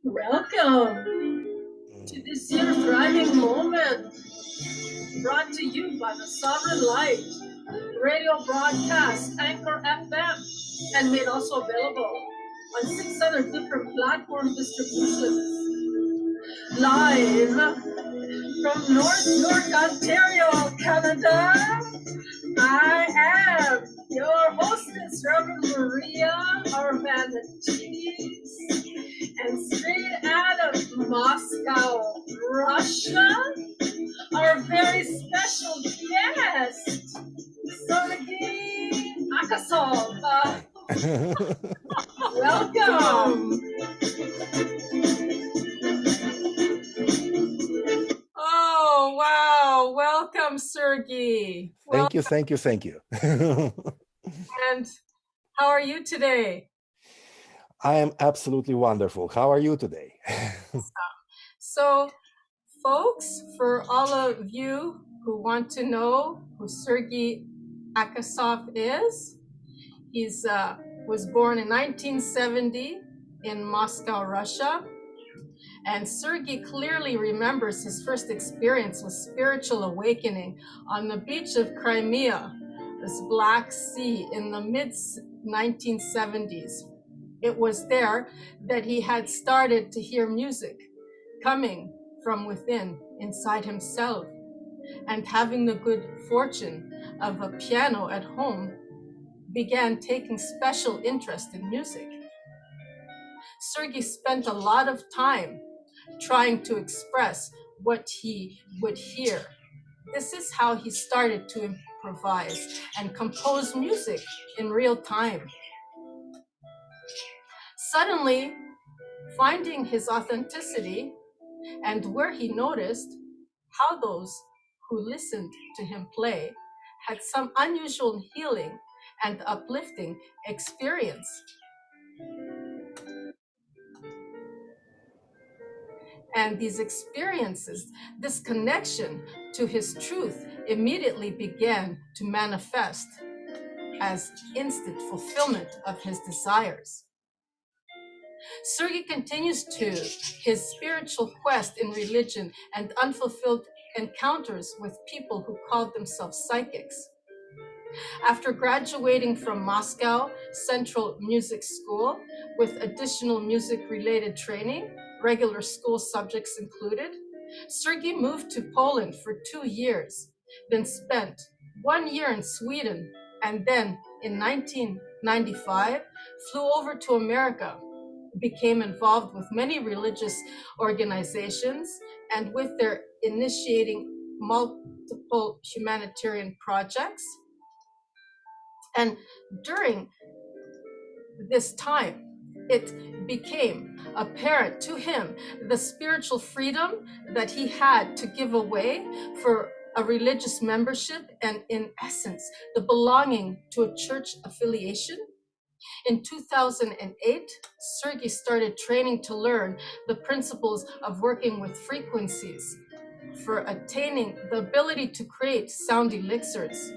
Welcome to this year's thriving moment, brought to you by the Sovereign Light radio broadcast Anchor FM, and made also available on 600 different platform distributions. Live from North York, Ontario, Canada, I am your hostess, Reverend Maria Arvana Cheese, and straight out of Moscow, Russia, our very special guest, Sergey Akasov. Welcome. Oh, wow. Welcome, Sergey. Thank you. And how are you today? I am absolutely wonderful. How are you today? So, folks, for all of you who want to know who Sergey Akasov is, he was born in 1970 in Moscow, Russia. And Sergey clearly remembers his first experience with spiritual awakening on the beach of Crimea, this Black Sea, in the mid-1970s. It was there that he had started to hear music coming from within, inside himself, and having the good fortune of a piano at home, began taking special interest in music. Sergey spent a lot of time trying to express what he would hear. This is how he started to improvise and compose music in real time. Suddenly, finding his authenticity, and where he noticed how those who listened to him play had some unusual healing and uplifting experience. And these experiences, this connection to his truth, immediately began to manifest as instant fulfillment of his desires. Sergey continues to his spiritual quest in religion and unfulfilled encounters with people who called themselves psychics. After graduating from Moscow Central Music School with additional music-related training, regular school subjects included, Sergey moved to Poland for 2 years, then spent 1 year in Sweden, and then in 1995 flew over to America, became involved with many religious organizations, and with their initiating multiple humanitarian projects. And during this time, it became apparent to him the spiritual freedom that he had to give away for a religious membership, and in essence, the belonging to a church affiliation. In 2008, Sergey started training to learn the principles of working with frequencies for attaining the ability to create sound elixirs.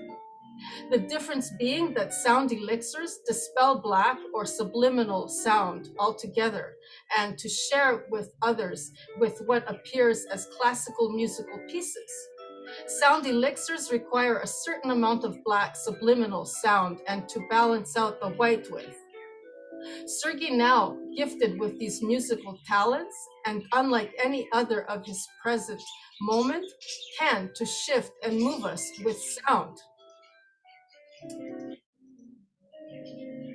The difference being that sound elixirs dispel black or subliminal sound altogether, and to share with others with what appears as classical musical pieces. Sound elixirs require a certain amount of black subliminal sound and to balance out the white with. Sergey, now gifted with these musical talents, and unlike any other of his present moment, can to shift and move us with sound.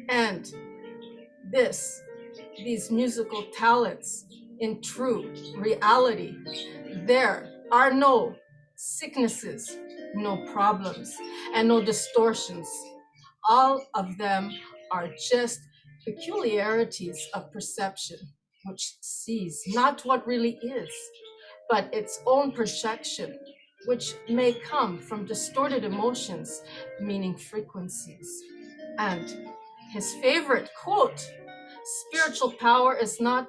And these musical talents, in true reality, there are no sicknesses, no problems, and no distortions. All of them are just peculiarities of perception, which sees not what really is, but its own projection, which may come from distorted emotions, meaning frequencies. And his favorite quote, spiritual power is not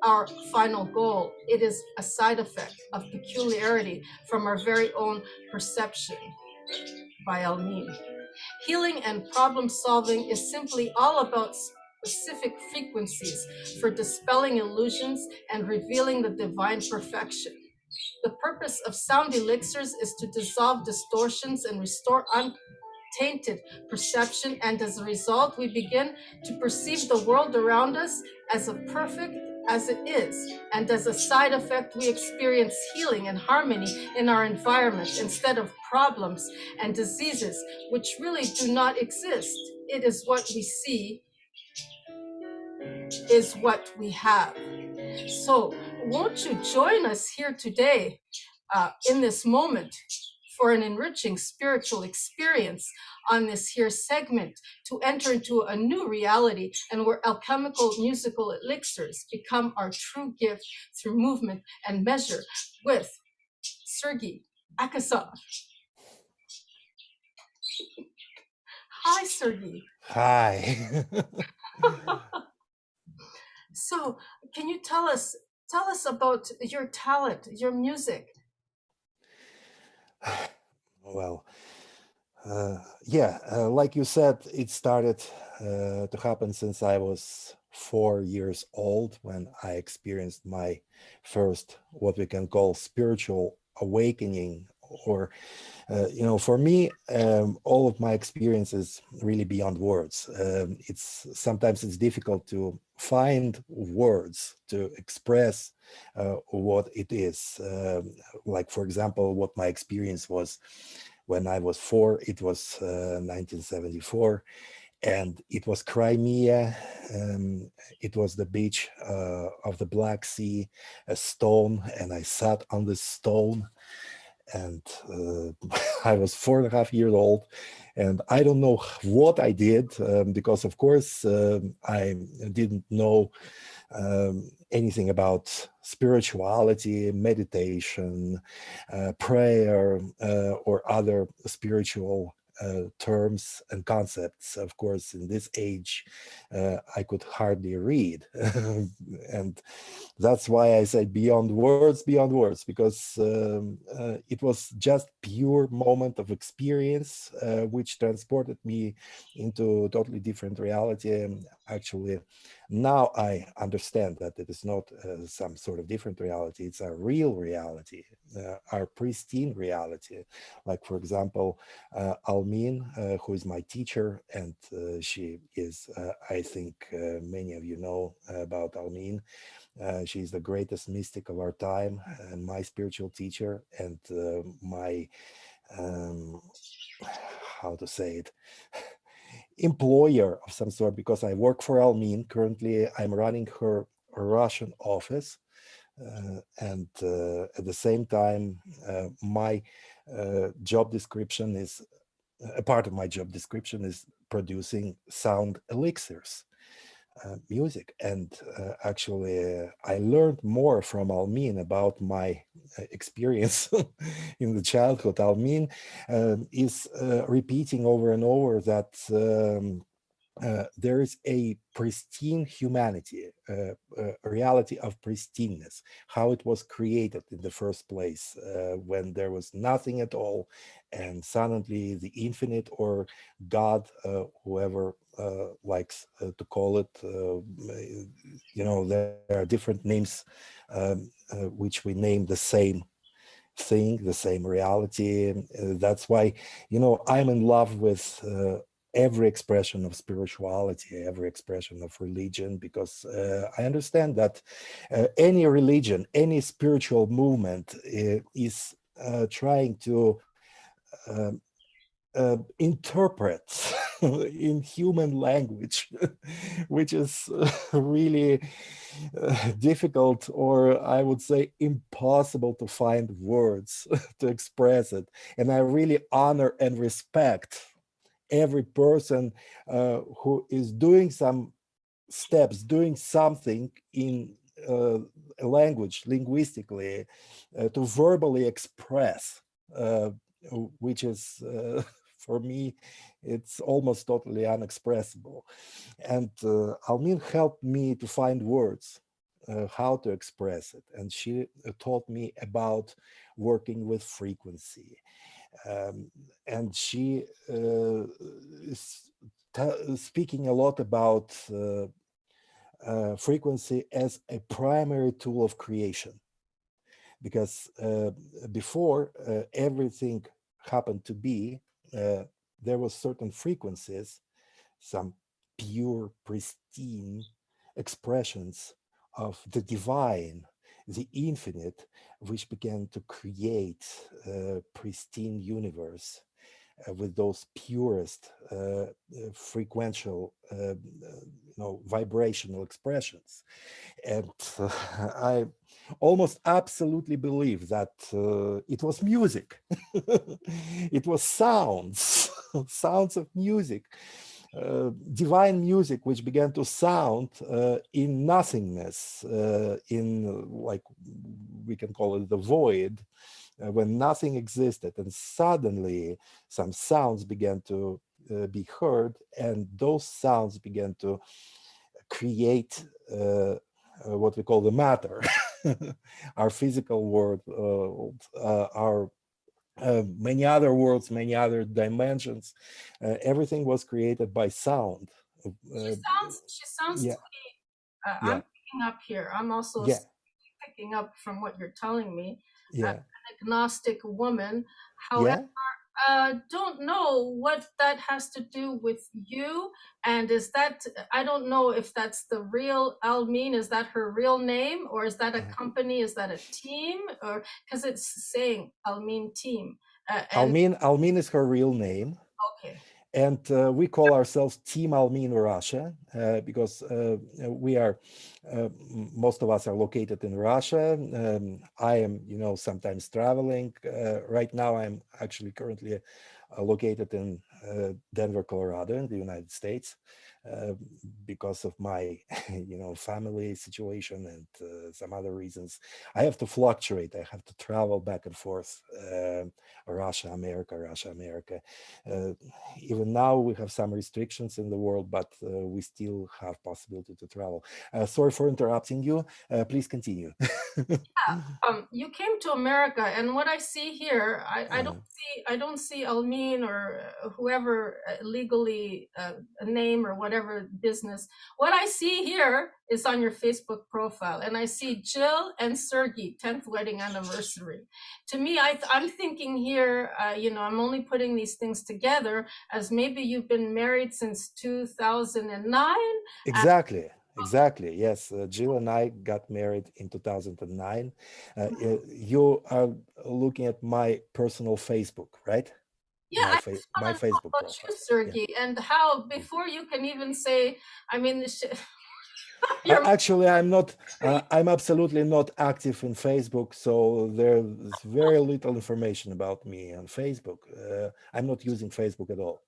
our final goal. It is a side effect of peculiarity from our very own perception, by Almin. Healing and problem solving is simply all about specific frequencies for dispelling illusions and revealing the divine perfection. The purpose of sound elixirs is to dissolve distortions and restore untainted perception, and as a result, we begin to perceive the world around us as a perfect as it is, and as a side effect, we experience healing and harmony in our environment instead of problems and diseases which really do not exist. It is what we see is what we have. So, won't you join us here today in this moment for an enriching spiritual experience on this here segment to enter into a new reality and where alchemical musical elixirs become our true gift through movement and measure with Sergey Akasov. Hi, Sergey. Hi. So, can you tell us about your talent, your music? Well, yeah, like you said, it started to happen since I was 4 years old when I experienced my first, what we can call spiritual awakening. Or, for me, all of my experiences really beyond words. Sometimes it's difficult to find words to express what it is. Like, for example, what my experience was when I was 4. It was 1974, and it was Crimea. It was the beach of the Black Sea, a stone, and I sat on this stone, and I was 4.5 years old, and I don't know what I did, because of course I didn't know anything about spirituality, meditation, prayer, or other spiritual terms and concepts. Of course, in this age, I could hardly read. And that's why I say beyond words, because it was just pure moment of experience, which transported me into totally different reality. And actually, now I understand that it is not some sort of different reality. It's a real reality, our pristine reality. Like, for example, Almin, who is my teacher, and she is, I think many of you know about Almin. She's the greatest mystic of our time and my spiritual teacher, and my, how to say it, employer of some sort, because I work for Almin. Currently, I'm running her Russian office. And at the same time, my job description is, a part of my job description is producing sound elixirs. Music. And actually, I learned more from Almin about my experience in the childhood. Almin is repeating over and over that there is a pristine humanity, a reality of pristineness, how it was created in the first place, when there was nothing at all, and suddenly the infinite, or God, whoever likes to call it, there are different names which we name the same thing, the same reality. That's why, I'm in love with every expression of spirituality, every expression of religion, because I understand that any religion, any spiritual movement is trying to interpret in human language, which is really difficult, or I would say impossible, to find words to express it. And I really honor and respect every person who is doing some steps, doing something in a language, linguistically, to verbally express, which is, for me, it's almost totally unexpressible. And Almin helped me to find words, how to express it. And she taught me about working with frequency. And she speaking a lot about frequency as a primary tool of creation, because before everything happened to be, there was certain frequencies, some pure, pristine expressions of the divine, the infinite, which began to create a pristine universe with those purest frequential, vibrational expressions. And I almost absolutely believe that it was music. It was sounds, sounds of music, divine music, which began to sound in nothingness, in, like, we can call it the void, when nothing existed. And suddenly some sounds began to be heard, and those sounds began to create what we call the matter, our physical world, our many other worlds, many other dimensions. Everything was created by sound. She sounds Yeah, to me, I'm yeah, picking up here. I'm also yeah, picking up from what you're telling me. yeah, An agnostic woman. However, yeah. don't know what that has to do with you. And is that, I don't know if that's the real Almin, is that her real name, or is that a company, is that a team, or because it's saying Almin team. And Almin is her real name. okay. And we call ourselves Team Almin Russia because we are, most of us are located in Russia. I am, sometimes traveling. Right now, I'm actually currently located in Denver, Colorado, in the United States, because of my, family situation and some other reasons. I have to fluctuate. I have to travel back and forth, Russia, America, Russia, America. Uh, Even now, we have some restrictions in the world, but we still have possibility to travel. Sorry for interrupting you. Please continue. You came to America, and what I see here, I don't see Almin or whoever legally a name or whatever business. What I see here is on your Facebook profile, and I see Jill and Sergey 10th wedding anniversary. To me, I'm thinking here, I'm only putting these things together as maybe you've been married since 2009. Exactly. Exactly. Yes, Jill and I got married in 2009. You are looking at my personal Facebook, right? Yeah, I just My want to know Facebook about you, profile. Yeah. Sergey, and how before you can even say, I mean, you're Actually, I'm not. I'm absolutely not active in Facebook, so there's very little information about me on Facebook. I'm not using Facebook at all.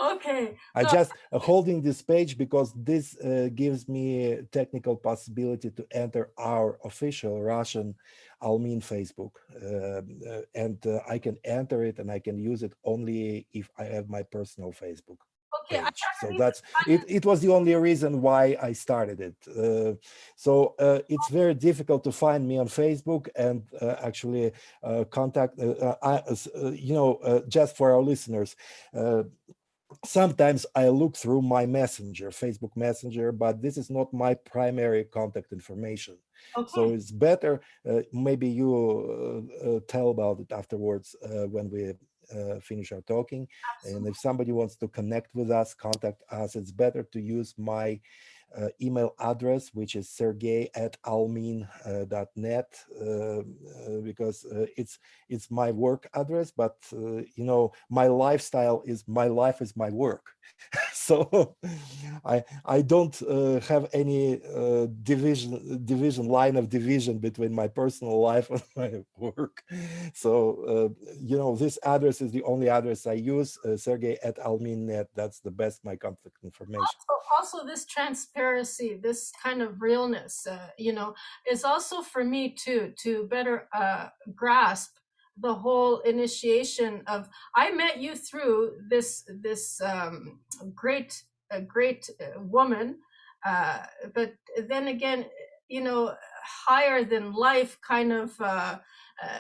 okay. I No, just holding this page because this gives me technical possibility to enter our official Russian Almin Facebook, and I can enter it and I can use it only if I have my personal Facebook okay, I page. So haven't even that's it. It was the only reason why I started it. So it's very difficult to find me on Facebook and actually contact. Just for our listeners. Sometimes I look through my messenger, Facebook Messenger, but this is not my primary contact information. So okay. it's better, maybe you tell about it afterwards when we finish our talking. And if somebody wants to connect with us, contact us, it's better to use my email address, which is sergey@almin.net, because it's my work address, but my lifestyle is my life is my work. So I don't have any line of division between my personal life and my work. So this address is the only address I use, Sergey@almin.net. That's the best my contact information. Also this transparency, this kind of realness, is also for me too to better grasp the whole initiation of. I met you through this great woman, but then again, you know, higher than life kind of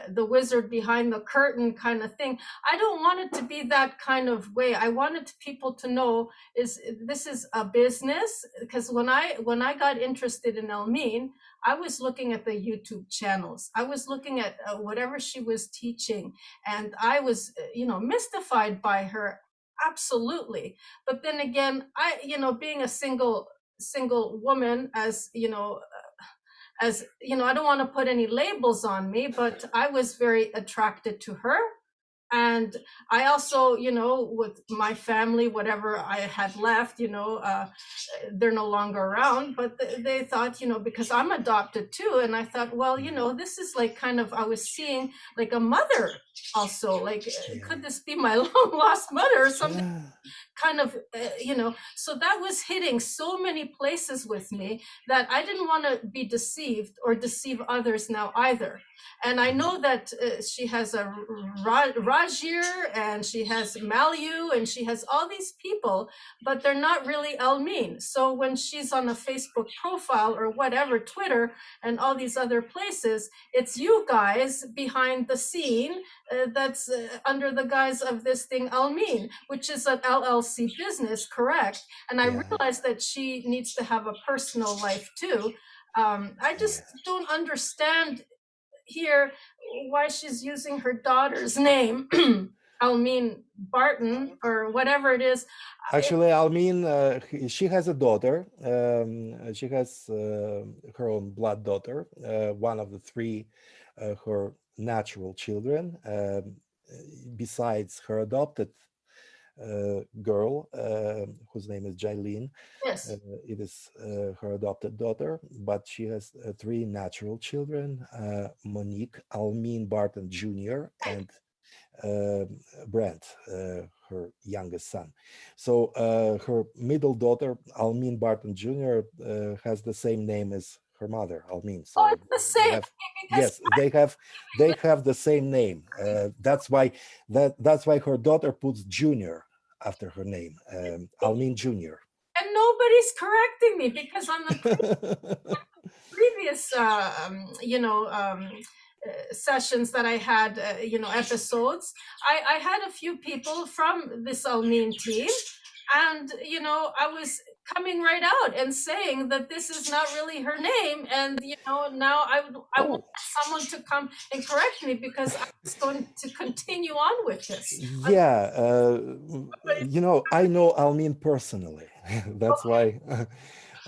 the wizard behind the curtain kind of thing. I don't want it to be that kind of way. I wanted people to know this is a business, because when I got interested in Elmine, I was looking at the YouTube channels. I was looking at whatever she was teaching, and I was, mystified by her, absolutely. But then again, being a single woman, I don't want to put any labels on me, but I was very attracted to her. And I also, with my family, whatever I had left, they're no longer around, but they thought, because I'm adopted too. And I thought, well, this is like kind of, I was seeing like a mother also, like, could this be my long lost mother or something? Yeah. Kind of, so that was hitting so many places with me that I didn't want to be deceived or deceive others now either. And I know that she has a Rajir, and she has Malu, and she has all these people, but they're not really Elmine. So when she's on a Facebook profile or whatever, Twitter and all these other places, it's you guys behind the scene, that's under the guise of this thing Elmine, which is an LLC business, correct? And I realized that she needs to have a personal life too. I just don't understand here why she's using her daughter's name, Elmine Barton, or whatever it is. Actually, Almin, she has a daughter. She has her own blood daughter, one of the three her natural children, besides her adopted girl, whose name is Jailin. Yes. It is her adopted daughter, but she has three natural children, Monique, Almin Barton Jr., and Brent, her youngest son. So her middle daughter, Almin Barton Jr., has the same name as her mother, Almin. So it's the same. yes, they have the same name. That's why her daughter puts Junior after her name, Almin Jr. And nobody's correcting me, because on the previous, sessions that I had, episodes, I had a few people from this Almin team, and I was coming right out and saying that this is not really her name, and now I want someone to come and correct me, because I was going to continue on with this. Yeah, I know Almin personally. That's why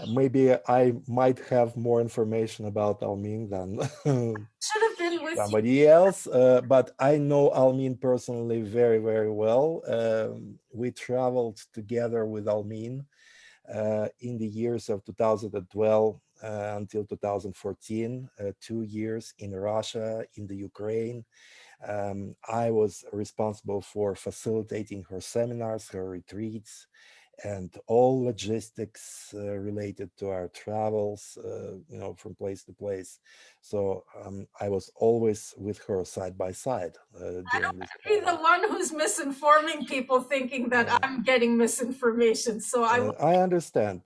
maybe I might have more information about Almin than Should have been with somebody else, but I know Almin personally very, very well. We traveled together with Almin in the years of 2012 until 2014, 2 years in Russia, in the Ukraine. I was responsible for facilitating her seminars, her retreats, and all logistics related to our travels, from place to place. So I was always with her side by side. I don't want to be the one who's misinforming people, thinking that I'm getting misinformation. So I understand,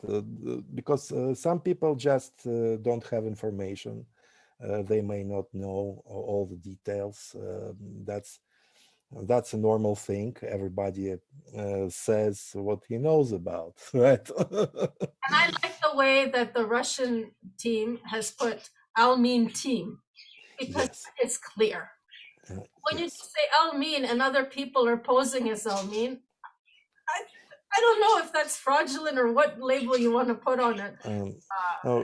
because some people just don't have information. They may not know all the details. That's a normal thing. Everybody says what he knows about, right? And I like the way that the Russian team has put Almin team, because it's clear. When you say Almin and other people are posing as Almin, I don't know if that's fraudulent or what label you want to put on it.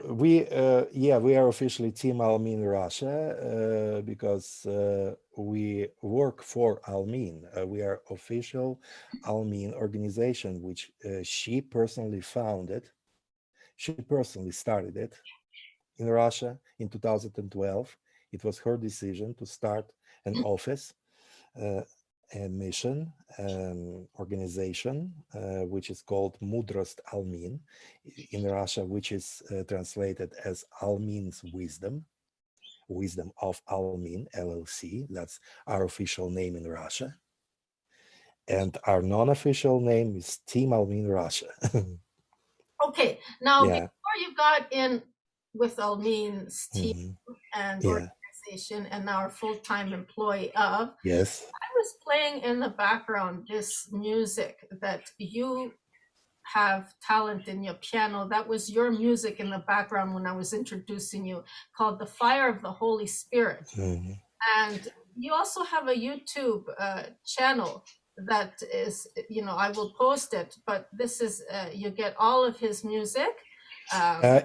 We are officially Team Almin Russia, because we work for Almin. We are official Almin organization, which she personally founded. She personally started it in Russia in 2012. It was her decision to start an office, a mission, organization, which is called Mudrost Almin in Russia, which is translated as Almin's Wisdom, Wisdom of Almin, LLC. That's our official name in Russia. And our non-official name is Team Almin Russia. Okay, now before you got in with Almin's team and organization, station and now a full-time employee of. Yes. I was playing in the background this music that you have talent in your piano. That was your music in the background when I was introducing you, called The Fire of the Holy Spirit. Mhm. And you also have a YouTube channel that is, I will post it, but this is, you get all of his music.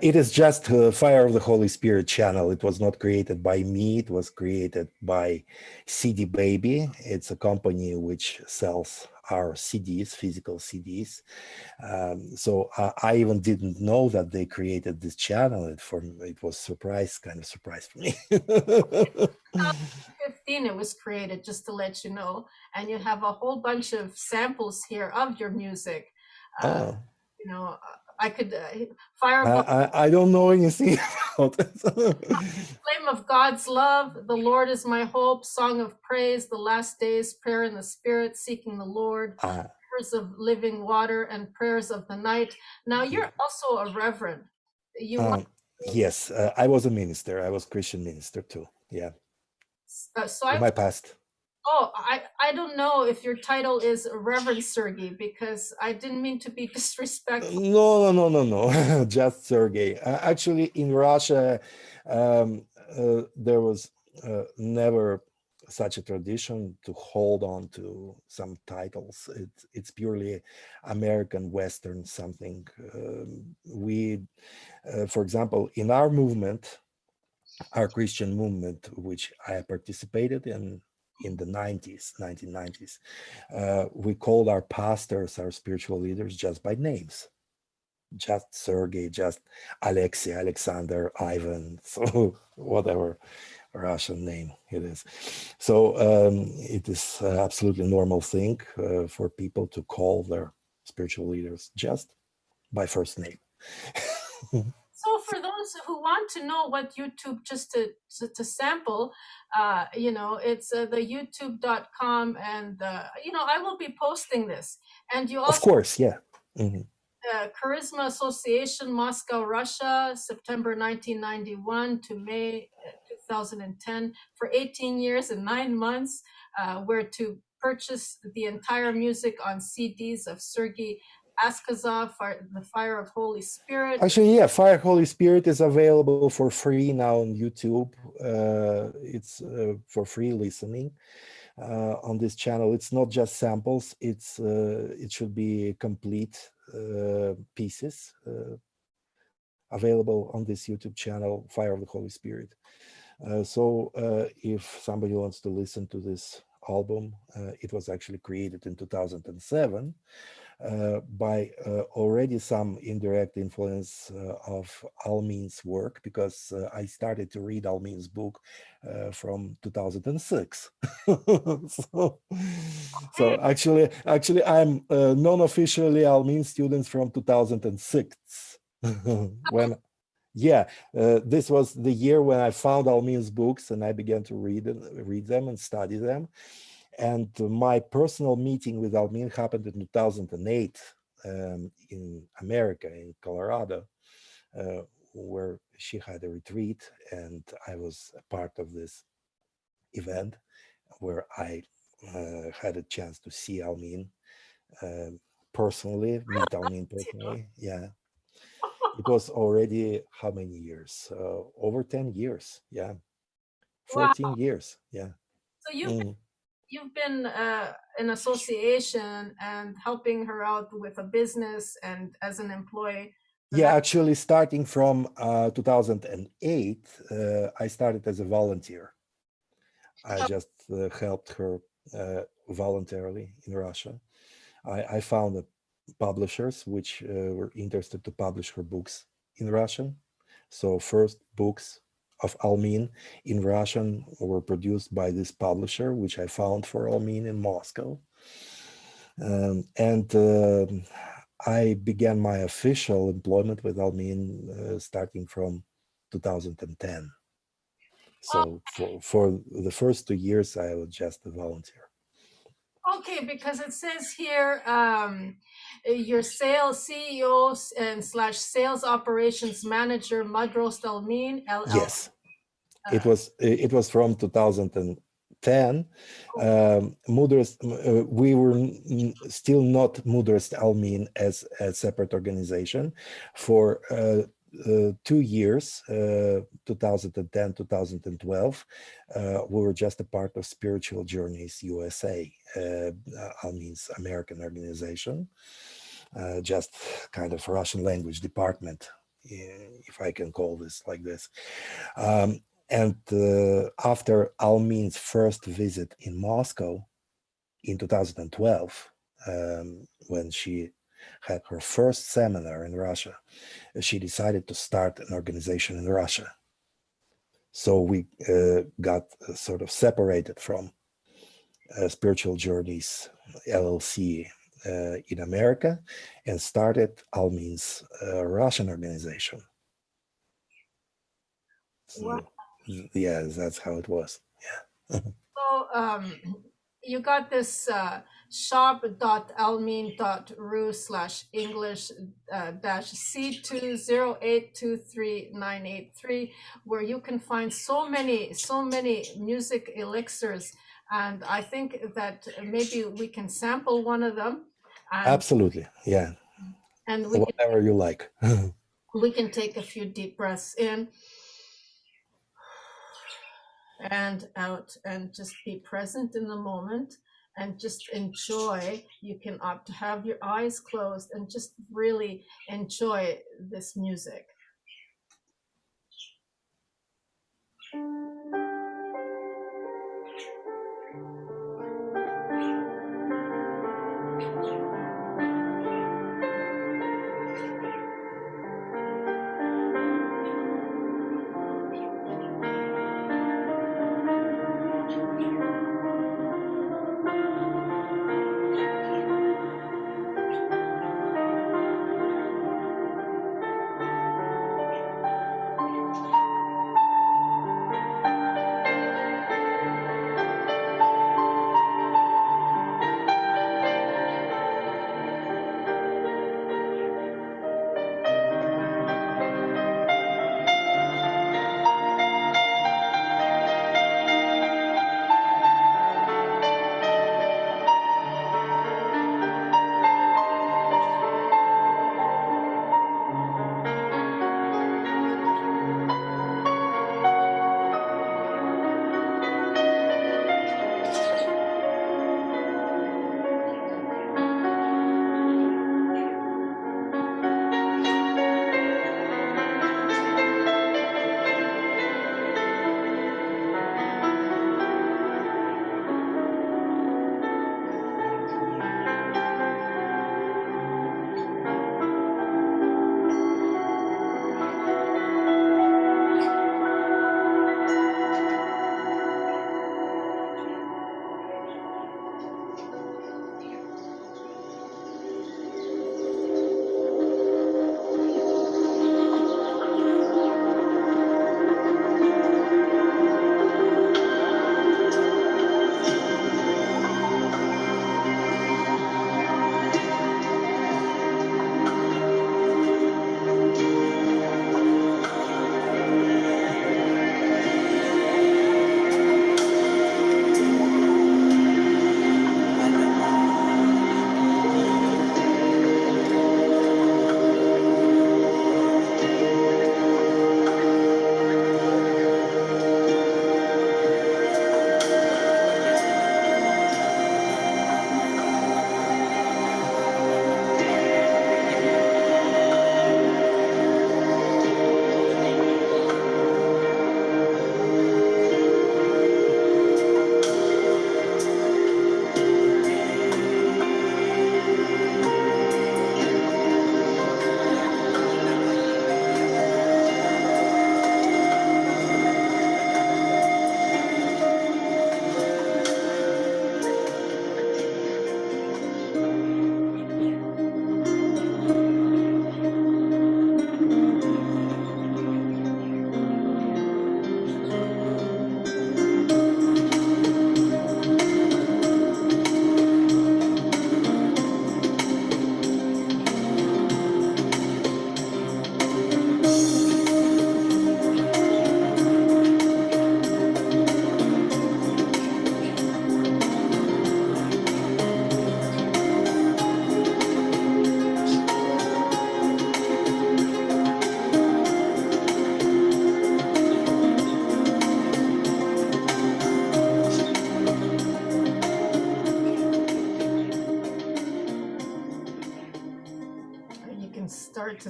It is just Fire of the Holy Spirit channel. It was not created by me. It was created by CD Baby. It's a company which sells our CDs, physical CDs. So I even didn't know that they created this channel. It was kind of surprise for me. 15 it was created, just to let you know, and you have a whole bunch of samples here of your music. Oh. I could Fire of the I don't know anything about it. Flame of God's Love, The Lord is My Hope, Song of Praise, The Last Days, Prayer in the Spirit, Seeking the Lord, Prayers of Living Water, and Prayers of the Night. Now you're also a reverend. Yes, I was a minister. I was Christian minister too. Yeah. In my past. Oh, I don't know if your title is Reverend Sergey, because I didn't mean to be disrespectful. No. Just Sergey. Actually, in Russia, there was never such a tradition to hold on to some titles. It's purely American, Western something. For example, in our movement, our Christian movement, which I participated in the 1990s, we called our pastors, our spiritual leaders, just by names. Just Sergey, just Alexei, Alexander, Ivan, so whatever Russian name it is. So it is an absolutely normal thing for people to call their spiritual leaders just by first name. So for those who want to know what YouTube, just to sample, it's the youtube.com, and I will be posting this. And you also, of course, yeah. Mm-hmm. Charisma Association, Moscow, Russia, September 1991 to May 2010, for 18 years and 9 months, where to purchase the entire music on CDs of Sergey Akasov, The Fire of Holy Spirit. Actually, yeah, Fire Holy Spirit is available for free now on YouTube. It's for free listening on this channel. It's not just samples. It should be complete pieces available on this YouTube channel, Fire of the Holy Spirit. So if somebody wants to listen to this album, it was actually created in 2007 by already some indirect influence of Almin's work, because I started to read Almin's book from 2006. so actually I'm non-officially Almin student from 2006. when this was the year when I found Almin's books and I began to read them and study them. And my personal meeting with Almin happened in 2008 in America, in Colorado, where she had a retreat, and I was a part of this event where I had a chance to see Almin personally, meet Almin personally. Yeah. It was already how many years? Over 10 years. Yeah. 14 years. Yeah. So you've been in association and helping her out with a business and as an employee. Yeah, actually, starting from 2008, I started as a volunteer. I just helped her voluntarily in Russia. I found publishers which were interested to publish her books in Russian. So first books of Almin in Russian were produced by this publisher, which I found for Almin in Moscow. I began my official employment with Almin starting from 2010. So for the first 2 years, I was just a volunteer. Okay, because it says here, your sales CEO and / sales operations manager, Madros Almin, LLC. Yes. It was from 2010. We were still not Mudrist Almin as a separate organization for 2 years, 2010, 2012. We were just a part of Spiritual Journeys USA, Almin's American organization, just kind of Russian language department, if I can call this like this. And after Almin's first visit in Moscow in 2012, when she had her first seminar in Russia, she decided to start an organization in Russia. So we got sort of separated from Spiritual Journeys LLC in America and started Almin's Russian organization. So, Wow. yeah, that's how it was. Yeah. So you got this shop.almin.ru/English -C20823983, where you can find so many music elixirs, and I think that maybe we can sample one of them. And, Absolutely, yeah. And whatever you like. We can take a few deep breaths in and out and just be present in the moment and just enjoy. You can opt to have your eyes closed and just really enjoy this music.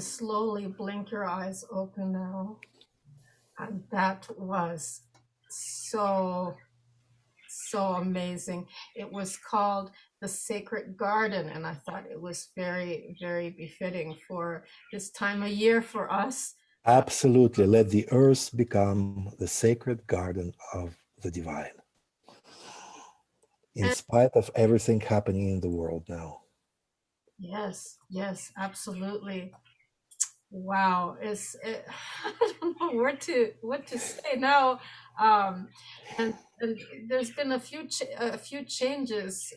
slowly blink your eyes open now. And that was so, so amazing. It was called The Sacred Garden, and I thought it was very, very befitting for this time of year for us. Absolutely. Let the earth become the sacred garden of the divine. In And spite of everything happening in the world now. yes, yes, absolutely. Wow, I don't know what to say now. Um, and there's been a few changes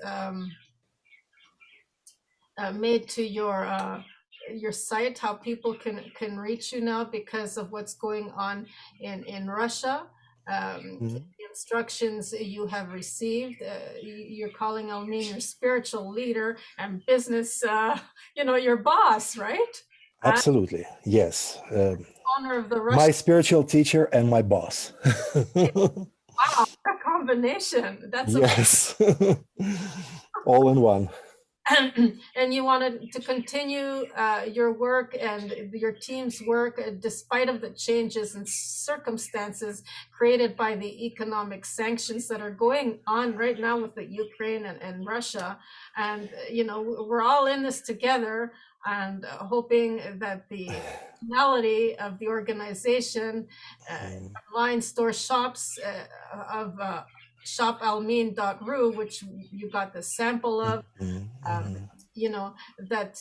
made to your site, how people can reach you now because of what's going on in Russia. Mhm. The instructions you have received, you're calling Almin your spiritual leader and business, your boss, right? Absolutely. Yes. Honor of the My Russian. spiritual teacher and my boss. Wow, that combination. That's a Yes. All in one. and you wanted to continue your work and your team's work despite of the changes and circumstances created by the economic sanctions that are going on right now with the Ukraine and Russia. And we're all in this together, and hoping that the reality of the organization, Mm, online store shops of shopalmin.ru, which you got the sample of, mhm, um, mhm. that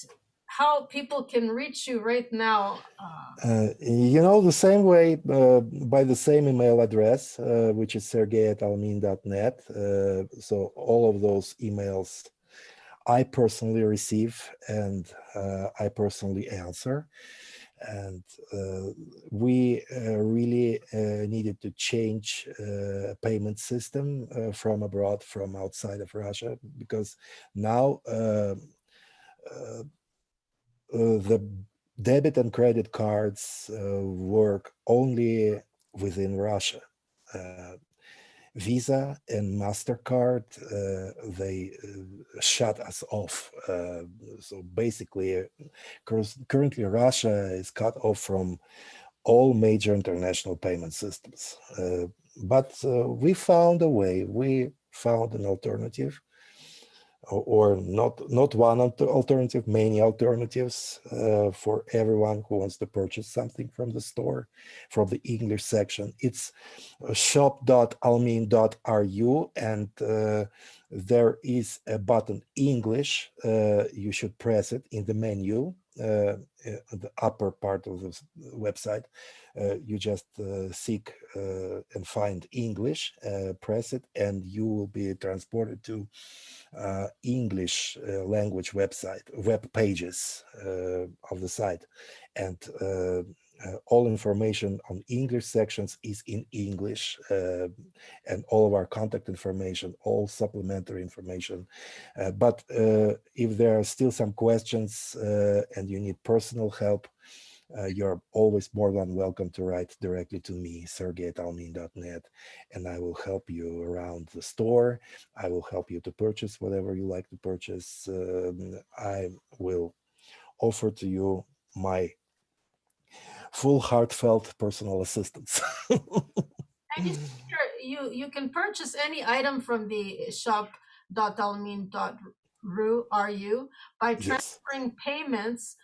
how people can reach you right now. The same way, by the same email address, which is sergey@almin.net. So all of those emails I personally receive and I personally answer. And we really needed to change payment system from abroad, from outside of Russia, because now the debit and credit cards work only within Russia. Visa and MasterCard, they shut us off. So basically, currently Russia is cut off from all major international payment systems. But we found a way, we found an alternative, or not one alternative, many alternatives for everyone who wants to purchase something from the store, from the English section. It's shop.almin.ru, and there is a button English. You should press it in the menu, the upper part of the website. You just seek and find English, press it, and you will be transported to English language web pages of the site. And all information on English sections is in English, and all of our contact information, all supplementary information. But if there are still some questions and you need personal help, you're always more than welcome to write directly to me, sergey@almin.net, and I will help you around the store. I will help you to purchase whatever you like to purchase. I will offer to you my full heartfelt personal assistance. And you can purchase any item from the shop.almin.ru by Yes, transferring payments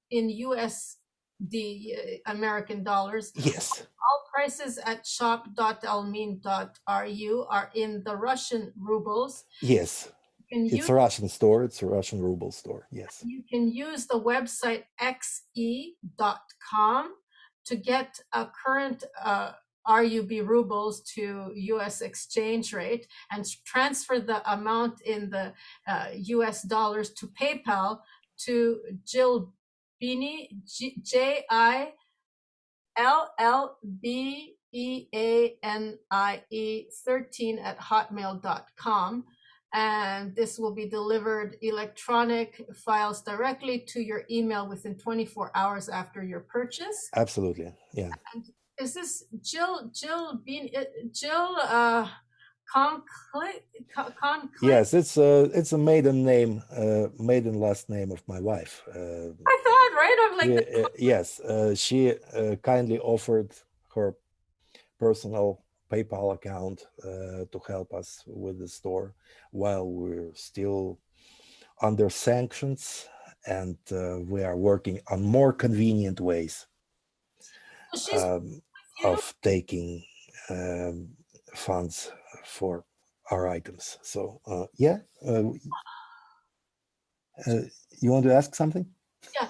in USD, American dollars. yes, All prices at shop.almin.ru are in the Russian rubles. yes. You can It's use a Russian store. It's a Russian ruble store. Yes. the website xe.com to get a current RUB rubles to US exchange rate and transfer the amount in the US dollars to PayPal to Jill Beanie, JILLBEANIE13 at hotmail.com. And this will be delivered electronic files directly to your email within 24 hours after your purchase. Absolutely. Yeah. And is this Jill Yes, it's a maiden name, maiden last name of my wife. I thought, right? I'm like, Yes, she kindly offered her personal PayPal account to help us with the store while we're still under sanctions, and we are working on more convenient ways she's you. of taking funds for our items. So yeah, you want to ask something? Yeah,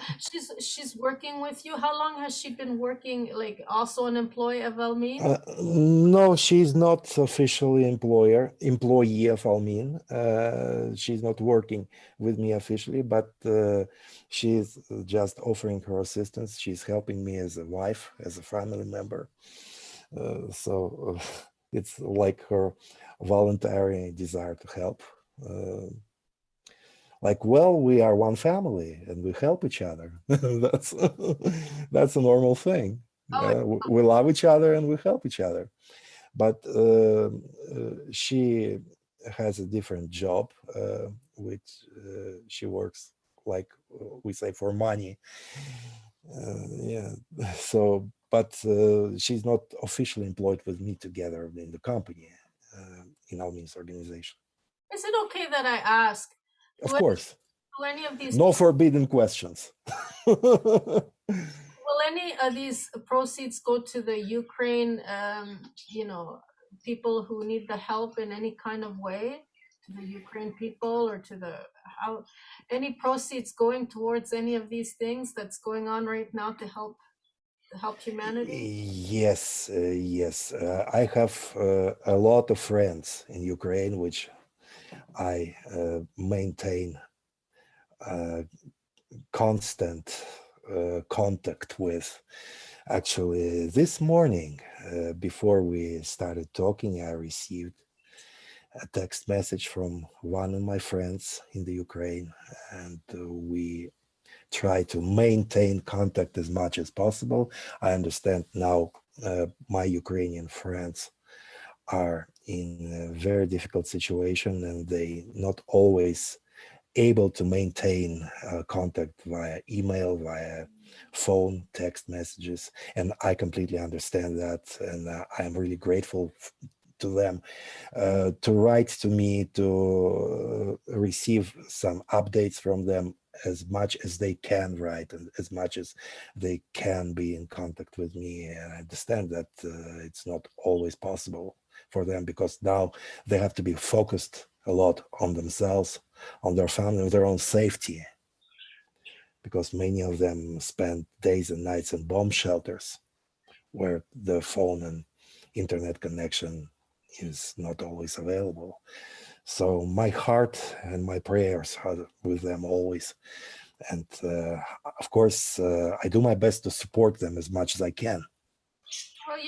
she's working with you. How long has she been working? Like also an employee of Elmine? No, she's not officially employee of Almin. She's not working with me officially, but she's just offering her assistance. She's helping me as a wife, as a family member. So it's like her voluntary desire to help. Like, well, we are one family and we help each other. That's a normal thing. Oh, We love each other and we help each other. But she has a different job, which she works, like we say, for money. Yeah. So, but she's not officially employed with me together in the company, in Almin's organization. is it okay that I ask? Of Do course, any of these no forbidden questions. will any of these proceeds go to the Ukraine? People who need the help in any kind of way, to the Ukraine people, or to the how? Any proceeds going towards any of these things that's going on right now to help humanity? Yes, yes. I have a lot of friends in Ukraine, which I maintain constant contact with. Actually, this morning, before we started talking, I received a text message from one of my friends in the Ukraine, and we try to maintain contact as much as possible. I understand now my Ukrainian friends are in a very difficult situation, and they not always able to maintain contact via email, via phone, text messages, and I completely understand that, and I am really grateful to them to write to me, to receive some updates from them as much as they can write and as much as they can be in contact with me. And I understand that it's not always possible for them because now they have to be focused a lot on themselves, on their family, on their own safety, because many of them spend days and nights in bomb shelters where the phone and internet connection is not always available. So my heart and my prayers are with them always. And of course, I do my best to support them as much as I can. Well,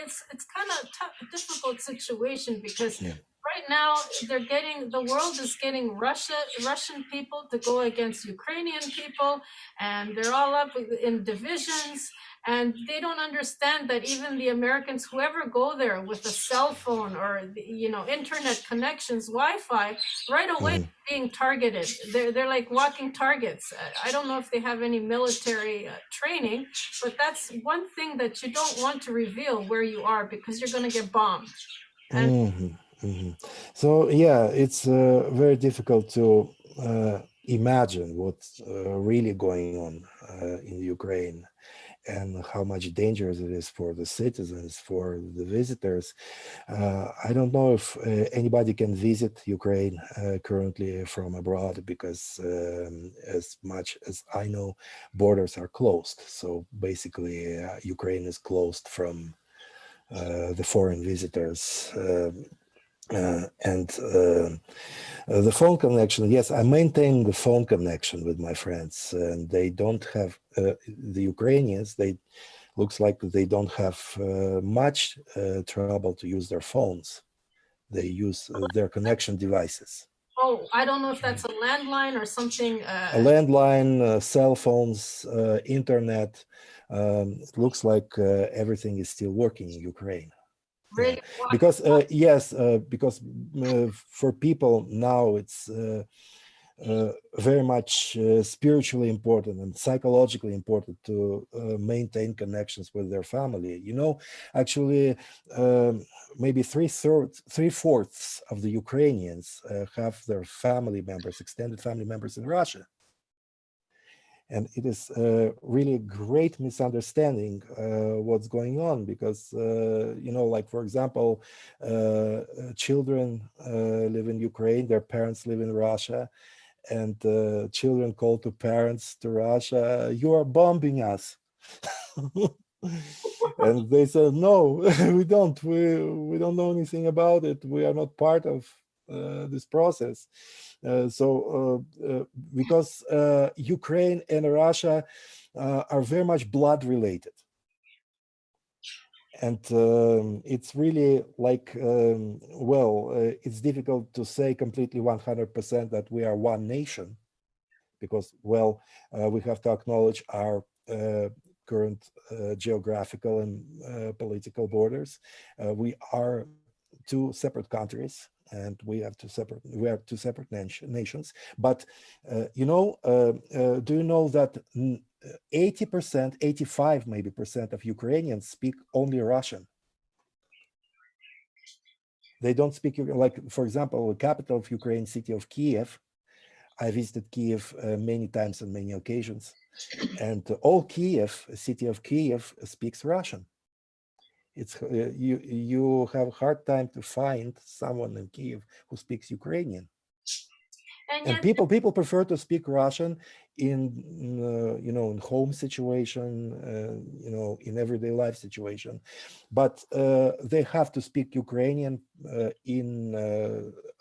it's kind of tough, difficult situation because Yeah. right now the world is getting Russian people to go against Ukrainian people, and they're all up in divisions, and they don't understand that even the Americans, whoever go there with a cell phone or internet connections, Wi-Fi, right away Mhm. being targeted. They're like walking targets. I don't know if they have any military training, but that's one thing that you don't want to reveal where you are because you're going to get bombed. And Mhm. Mhm. So yeah, it's very difficult to imagine what's really going on in Ukraine and how much dangerous it is for the citizens, for the visitors. I don't know if anybody can visit Ukraine currently from abroad because, as much as I know, borders are closed. So basically, Ukraine is closed from the foreign visitors. And the phone connection, yes, I maintain the phone connection with my friends, and they don't have the Ukrainians. They looks like they don't have much trouble to use their phones. They use their connection devices. I don't know if that's a landline or something. A landline, cell phones, internet. It looks like everything is still working in Ukraine. really because yes, because for people now it's very much spiritually important and psychologically important to maintain connections with their family. You know, actually, maybe three-fourths of the Ukrainians have their family members, extended family members in Russia. And it is really a great misunderstanding what's going on, because, you know, like, for example, children live in Ukraine, their parents live in Russia, and children call to parents to Russia, "You are bombing us." And they said, "No, we don't. We don't know anything about it. We are not part of this process." Because Ukraine and Russia are very much blood related. And it's really like, it's difficult to say completely 100% that we are one nation, because, we have to acknowledge our current geographical and political borders. We are two separate countries, and we are two separate nations. But you know, do you know that 80%, 85 maybe percent of Ukrainians speak only Russian? They don't speak, like, for example, the capital of Ukraine, city of Kiev. I visited Kiev many times on many occasions, and all Kiev, city of Kiev, speaks Russian. It's you have a hard time to find someone in Kiev who speaks Ukrainian. And people prefer to speak Russian in you know, in home situation, you know, in everyday life situation, but they have to speak Ukrainian in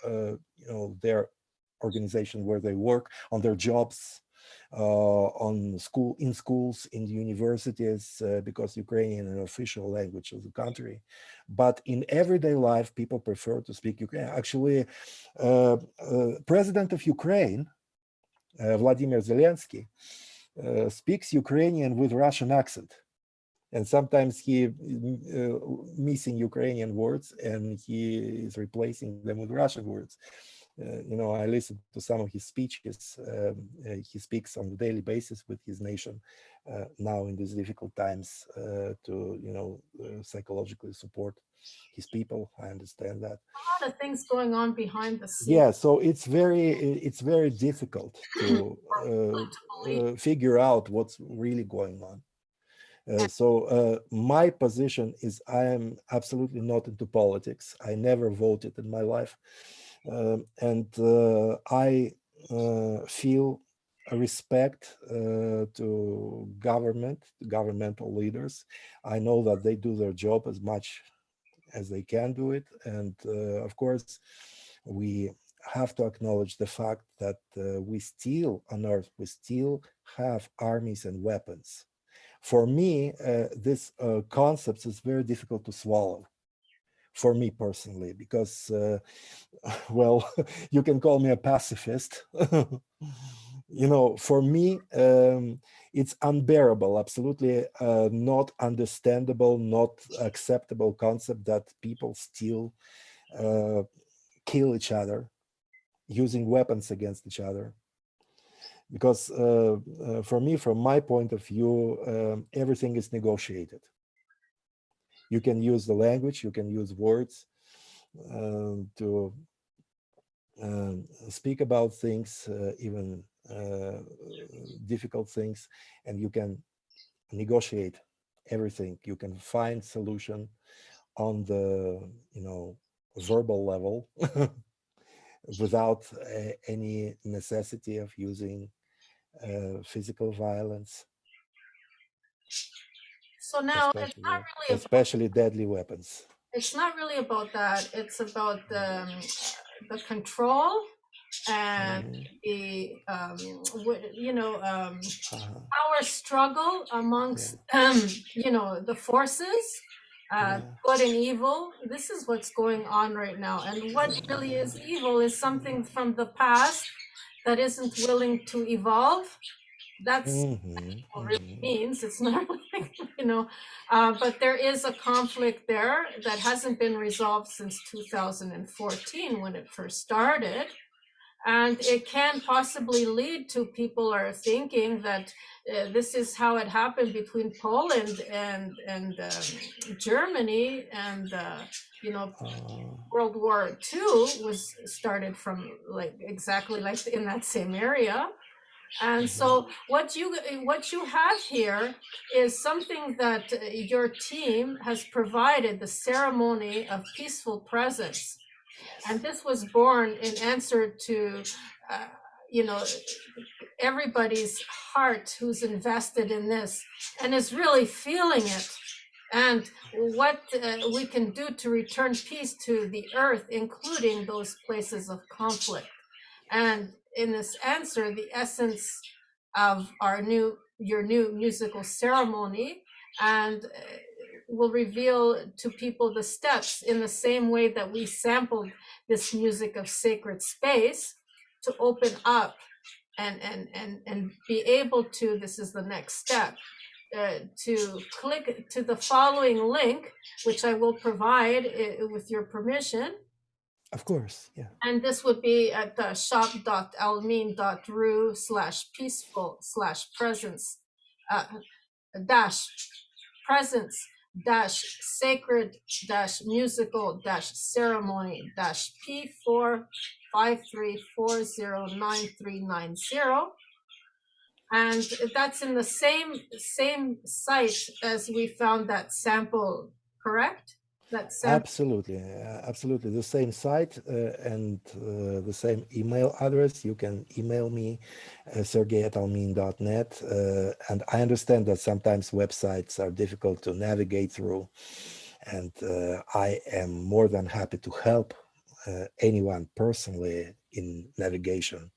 you know, their organization where they work, on their jobs, in schools, in universities, because Ukrainian is an official language of the country. But in everyday life, people prefer to speak Ukrainian. Actually, President of Ukraine, Vladimir Zelensky, speaks Ukrainian with Russian accent. And sometimes he missing Ukrainian words, and he is replacing them with Russian words. You know, I listened to some of his speeches. He speaks on a daily basis with his nation now in these difficult times to, you know, psychologically support his people. I understand that. a lot of things going on behind the scenes. Yeah, so it's very difficult to figure out what's really going on. So my position is I am absolutely not into politics. I never voted in my life. And I feel a respect to governmental leaders. I know that they do their job as much as they can do it. And of course, we have to acknowledge the fact that we still, on Earth, we still have armies and weapons. For me, this concept is very difficult to swallow, for me personally, because, you can call me a pacifist. You know, for me, it's unbearable, absolutely not understandable, not acceptable concept that people still kill each other using weapons against each other. Because for me, from my point of view, everything is negotiated. You can use the language, you can use words to speak about things, even difficult things, and you can negotiate everything. You can find solution on the, you know, verbal level without any necessity of using physical violence. So now especially deadly weapons. It's not really about that. It's about the control and the you know, power struggle amongst you know, the forces, good and evil. This is what's going on right now. And what really is evil is something from the past that isn't willing to evolve. That's what it really means. It's not really But there is a conflict there that hasn't been resolved since 2014 when it first started. And it can possibly lead to people are thinking that this is how it happened between Poland and Germany, and World War II was started from exactly like in that same area. And so what you have here is something that your team has provided, the ceremony of peaceful presence. And this was born in answer to, uh, everybody's heart who's invested in this and is really feeling it. And what we can do to return peace to the earth, including those places of conflict. And in this answer, the essence of your new musical ceremony, and will reveal to people the steps in the same way that we sampled this music of sacred space to open up and be able to, this is the next step, to click to the following link, which I will provide with your permission. Of course, yeah. And this would be at shop.almin.ru/peaceful/presence dash presence dash sacred dash musical dash ceremony dash P453409390. And that's in the same site as we found that sample, correct? That sample. Absolutely. The same site and the same email address. You can email me, sergey@almin.net. And I understand that sometimes websites are difficult to navigate through. And I am more than happy to help anyone personally in navigation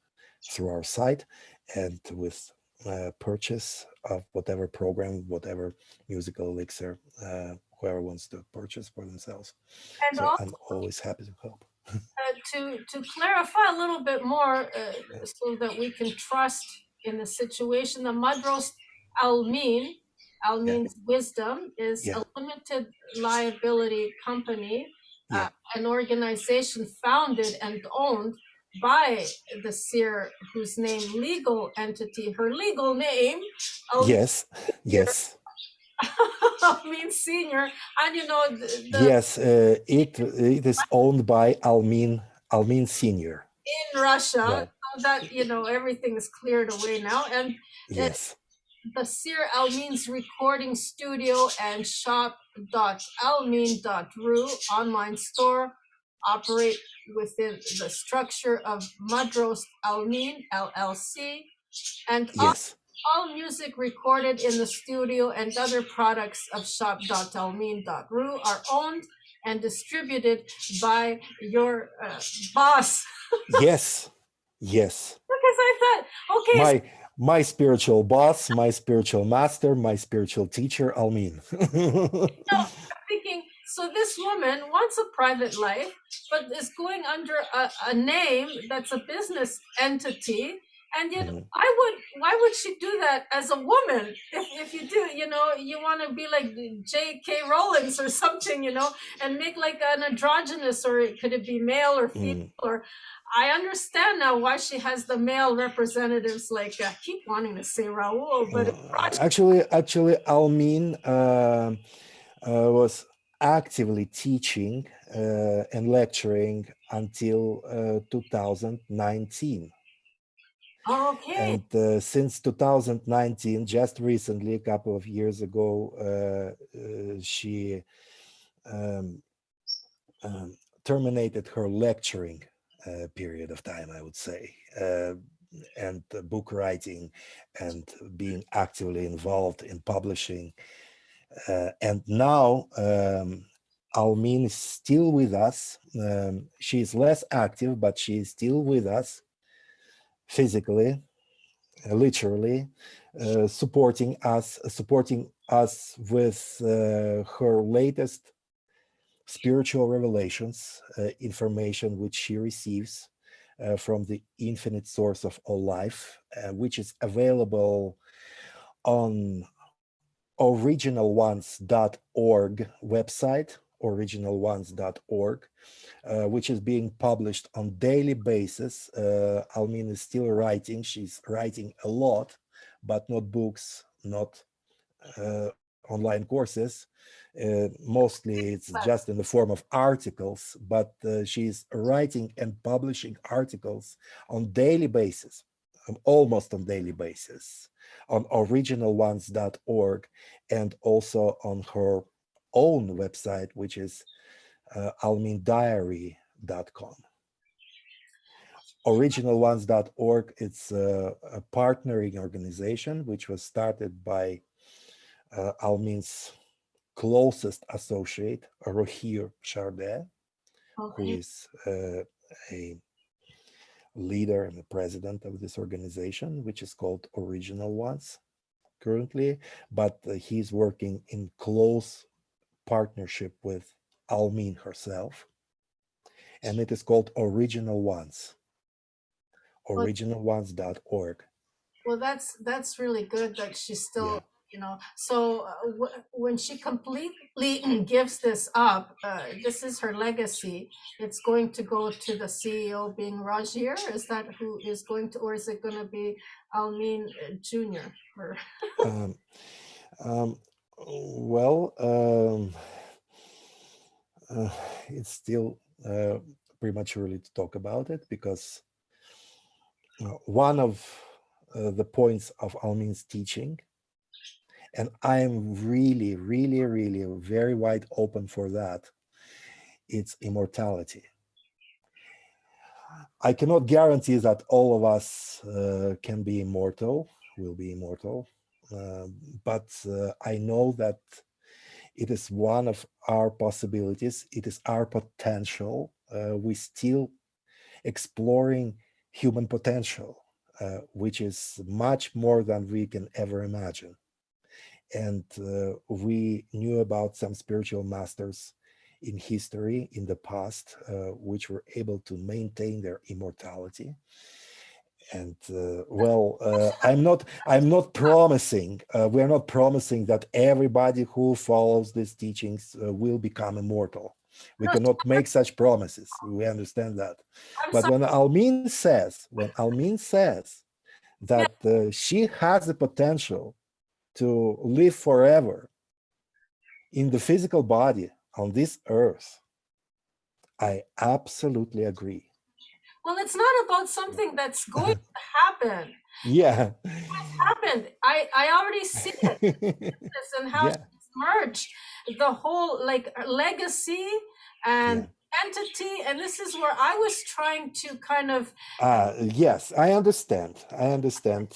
through our site and with purchase of whatever program, whatever musical elixir whoever wants to purchase for themselves. And so also, I'm always happy to help. To clarify a little bit more, so that we can trust in the situation, the Madros Almin's wisdom is a limited liability company, an organization founded and owned by the seer, whose legal entity, her legal name, yes Almin Senior, and yes, it is owned by Almin Senior in Russia, so that everything is cleared away now. And yes, the Seer Almin's recording studio and shop.almin.ru online store operate within the structure of Madros Almin LLC, and yes, all music recorded in the studio and other products of shop.almin.ru are owned and distributed by your boss. yes. Because I thought, okay, my spiritual boss, my spiritual master, my spiritual teacher, Almin. I'm thinking, so this woman wants a private life, but is going under a name that's a business entity. And yet, why would she do that as a woman? If you do, you want to be like J.K. Rowling's or something, and make like an androgynous, or could it be male or female? Or I understand now why she has the male representatives. Like, I keep wanting to say Raoul, but actually, Almin was actively teaching and lecturing until 2019. Okay. And since 2019, just recently, a couple of years ago, she terminated her lecturing period of time, I would say, and book writing and being actively involved in publishing. And now Almin is still with us. She is less active, but she is still with us physically, literally, supporting us with her latest spiritual revelations, information which she receives from the infinite source of all life, which is available on originalones.org website, originalones.org, which is being published on daily basis. Almin is still writing. She's writing a lot, but not books, not online courses. Mostly it's just in the form of articles, but she's writing and publishing articles on daily basis, almost on daily basis, on originalones.org, and also on her own website, which is almindiary.com. Originalones.org, it's a partnering organization which was started by Almin's closest associate, Rohir Chardeh, who is a leader and the president of this organization, which is called Original Ones currently, but he's working in close partnership with Almin herself, and it is called Original Ones, originalones.org. Well, that's really good that she's still, Yeah. So when she completely gives this up, this is her legacy. It's going to go to the CEO being Rajir. Is that who is going to, or is it going to be Almin Jr. Or Well, it's still prematurely to talk about it, because one of the points of Almin's teaching, and I am really, really, really very wide open for that, it's immortality. I cannot guarantee that all of us can be immortal, will be immortal, but I know that it is one of our possibilities. It is our potential. We still exploring human potential, which is much more than we can ever imagine. And we knew about some spiritual masters in history, in the past, which were able to maintain their immortality. And I'm not promising, we're not promising that everybody who follows these teachings will become immortal. We cannot make such promises. We understand that. But when Almin says that she has the potential to live forever in the physical body on this earth, I absolutely agree. well, it's not about something that's going to happen. Yeah. It's happened. I already see it. And how Yeah. she's merged the whole like legacy and Yeah. entity, and this is where I was trying to kind of Yes, I understand. I understand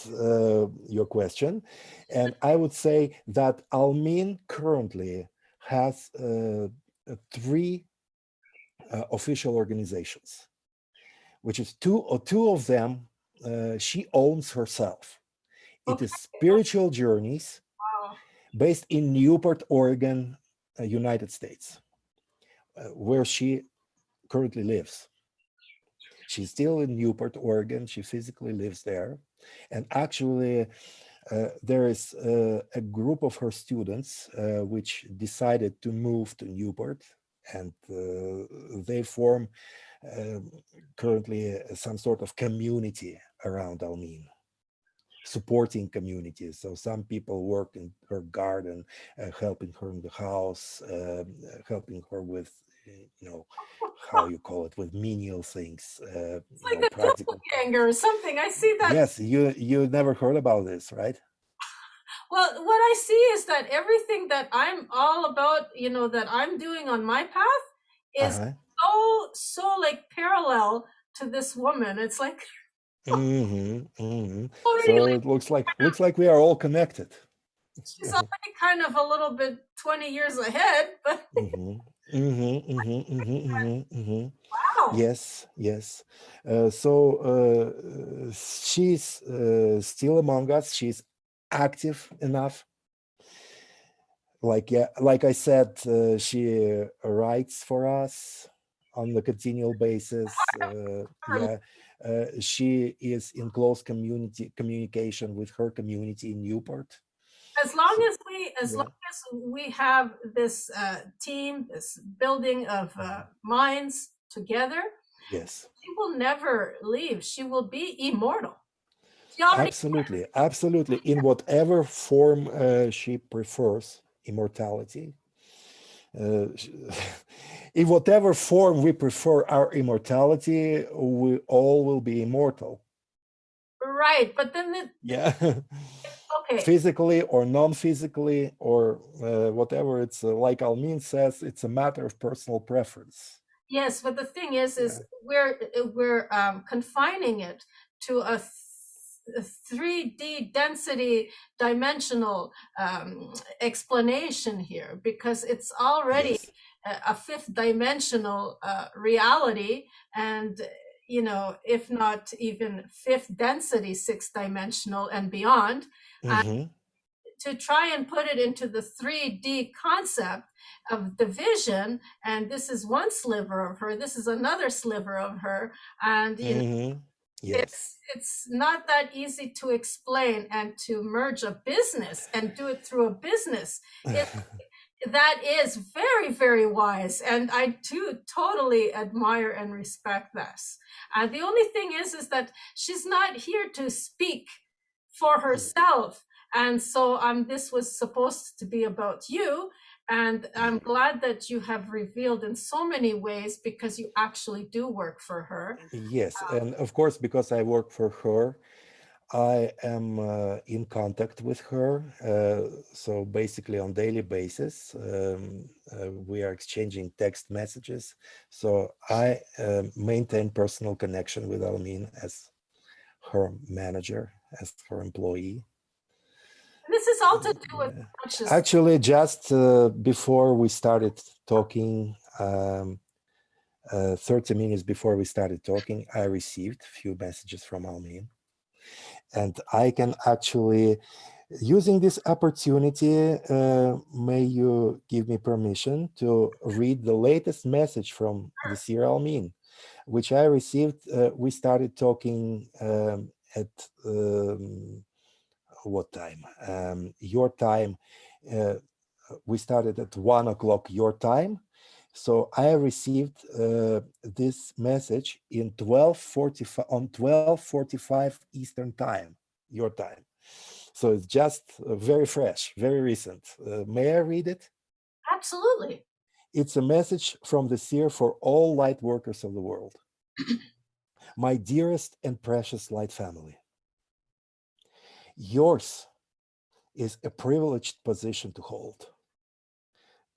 your question. And I would say that Almin currently has three official organizations, which is two of them she owns herself. It is Spiritual Journeys, based in Newport, Oregon, United States, where she currently lives. She's still in Newport, Oregon. She physically lives there. And actually, there is a group of her students which decided to move to Newport, and they form currently some sort of community around Almin, supporting communities. So some people work in her garden, helping her in the house, helping her with, how you call it, with menial things, it's like a practical. doppelganger or something. I see that. Yes, you never heard about this, right? Well, what I see is that everything that I'm all about, that I'm doing on my path is so like parallel to this woman. It's like So it looks like we are all connected. she's already kind of a little bit 20 years ahead, but wow. Yes. So she's still among us. She's active enough. Like I said, she writes for us on the continual basis. She is in close communication with her community in Newport. As long So, as yeah. we have this team, this building of minds together, Yes. she will never leave. She will be immortal. She already. Absolutely, absolutely. In whatever form she prefers immortality, uh, in whatever form we prefer our immortality, we all will be immortal. Right, but then Yeah, okay. physically or non-physically or whatever. It's like Almin says, it's a matter of personal preference. Yes, but the thing is Yeah. we're confining it to a 3D density dimensional explanation here because it's already Yes. a fifth dimensional reality, and if not even fifth density, sixth dimensional and beyond. Mm-hmm. To try and put it into the 3D concept of division, and this is one sliver of her, this is another sliver of her, and Mm-hmm. Yes. it's not that easy to explain, and to merge a business and do it through a business, it, that is very, very wise, and I do totally admire and respect this. The only thing is that she's not here to speak for herself, and so this was supposed to be about you, and I'm glad that you have revealed in so many ways because you actually do work for her. Yes, and of course, because I work for her, I am in contact with her. So basically on daily basis, we are exchanging text messages. So I maintain personal connection with Almin as her manager, as her employee. This is all to do with Yeah. consciousness. Actually, just before we started talking, 30 minutes before we started talking, I received a few messages from Almin. And I can actually, using this opportunity, may you give me permission to read the latest message from the Seer Almin, which I received. We started talking at what time? Your time. Uh, we started at 1 o'clock your time. So I received this message in 12:45 on 12:45 Eastern time, your time. So it's just very fresh, very recent. May I read it? Absolutely. It's a message from the seer for all light workers of the world. My dearest and precious light family, yours is a privileged position to hold,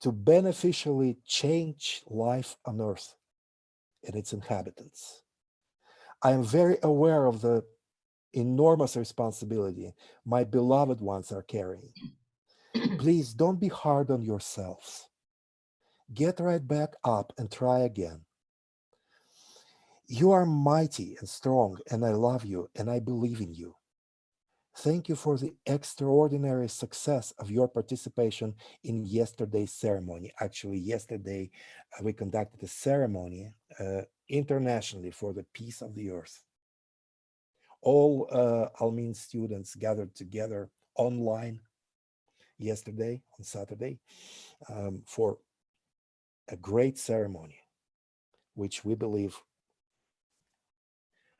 to beneficially change life on earth and its inhabitants. I am very aware of the enormous responsibility my beloved ones are carrying. Please don't be hard on yourselves. Get right back up and try again. You are mighty and strong, and I love you and I believe in you. Thank you for the extraordinary success of your participation in yesterday's ceremony. Actually, yesterday we conducted a ceremony internationally for the peace of the earth. All Almin students gathered together online yesterday on Saturday for a great ceremony, which we believe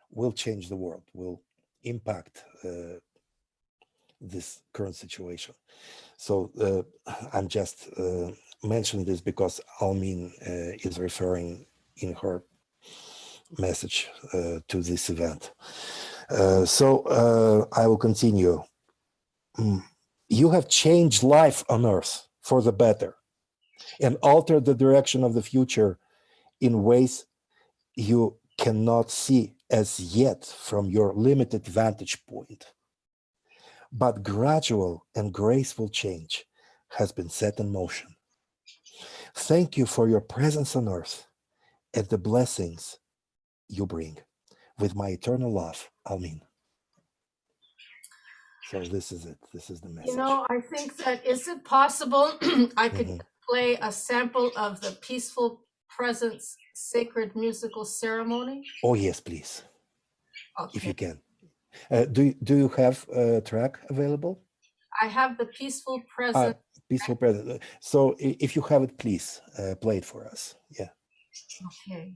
will change the world, will impact this current situation. So I'm just mentioning this because Almin is referring in her message to this event. So I will continue. You have changed life on earth for the better and altered the direction of the future in ways you cannot see as yet from your limited vantage point. But gradual and graceful change has been set in motion. Thank you for your presence on earth and the blessings you bring. With my eternal love, Almin. So this is it. This is the message. I think that, is it possible I could Mhm. play a sample of the Peaceful Presence Sacred Musical Ceremony? Oh, yes, please, if Okay. you can. Do you have a track available? I have the peaceful presence. Peaceful presence. So if you have it, please play it for us. Yeah. Okay.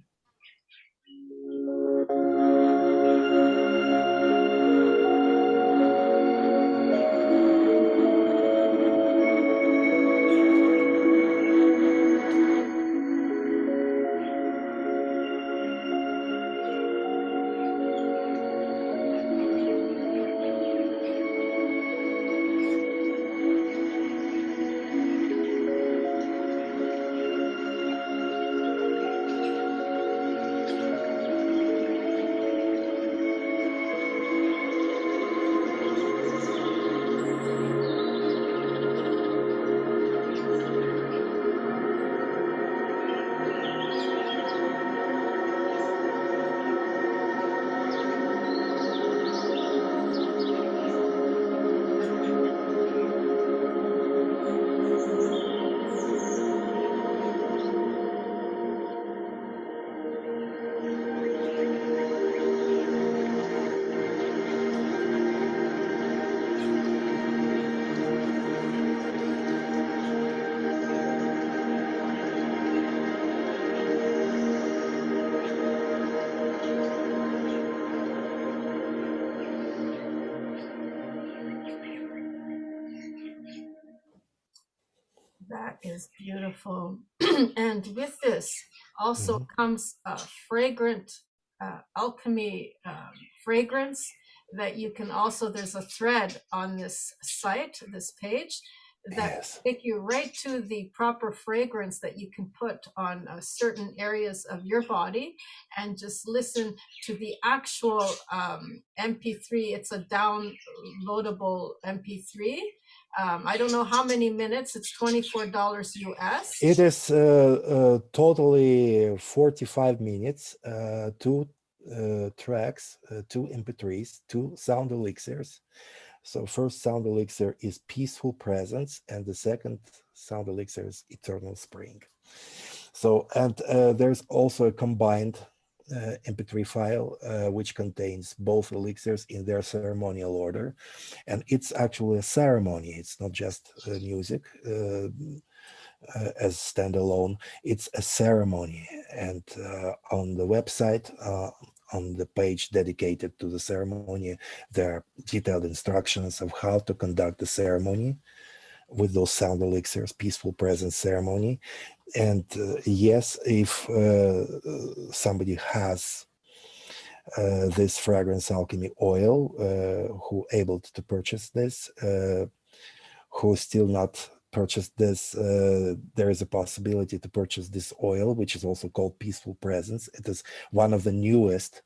That is beautiful. And with this also comes a fragrant alchemy fragrance that you can also, there's a thread on this site, this page, that Yes. take you right to the proper fragrance that you can put on certain areas of your body, and just listen to the actual MP3. It's a downloadable MP3. I don't know how many minutes. It's $24 US. It is totally 45 minutes, two tracks, two MP3s, two sound elixirs. So first sound elixir is Peaceful Presence, and the second sound elixir is Eternal Spring. So, and there's also a combined MP3 file, which contains both elixirs in their ceremonial order. And it's actually a ceremony. It's not just music as standalone. It's a ceremony. And on the website, on the page dedicated to the ceremony, there are detailed instructions of how to conduct the ceremony with those sound elixirs, Peaceful Presence ceremony. And yes, if somebody has this fragrance alchemy oil, who able to purchase this, who still not purchased this, there is a possibility to purchase this oil, which is also called Peaceful Presence. It is one of the newest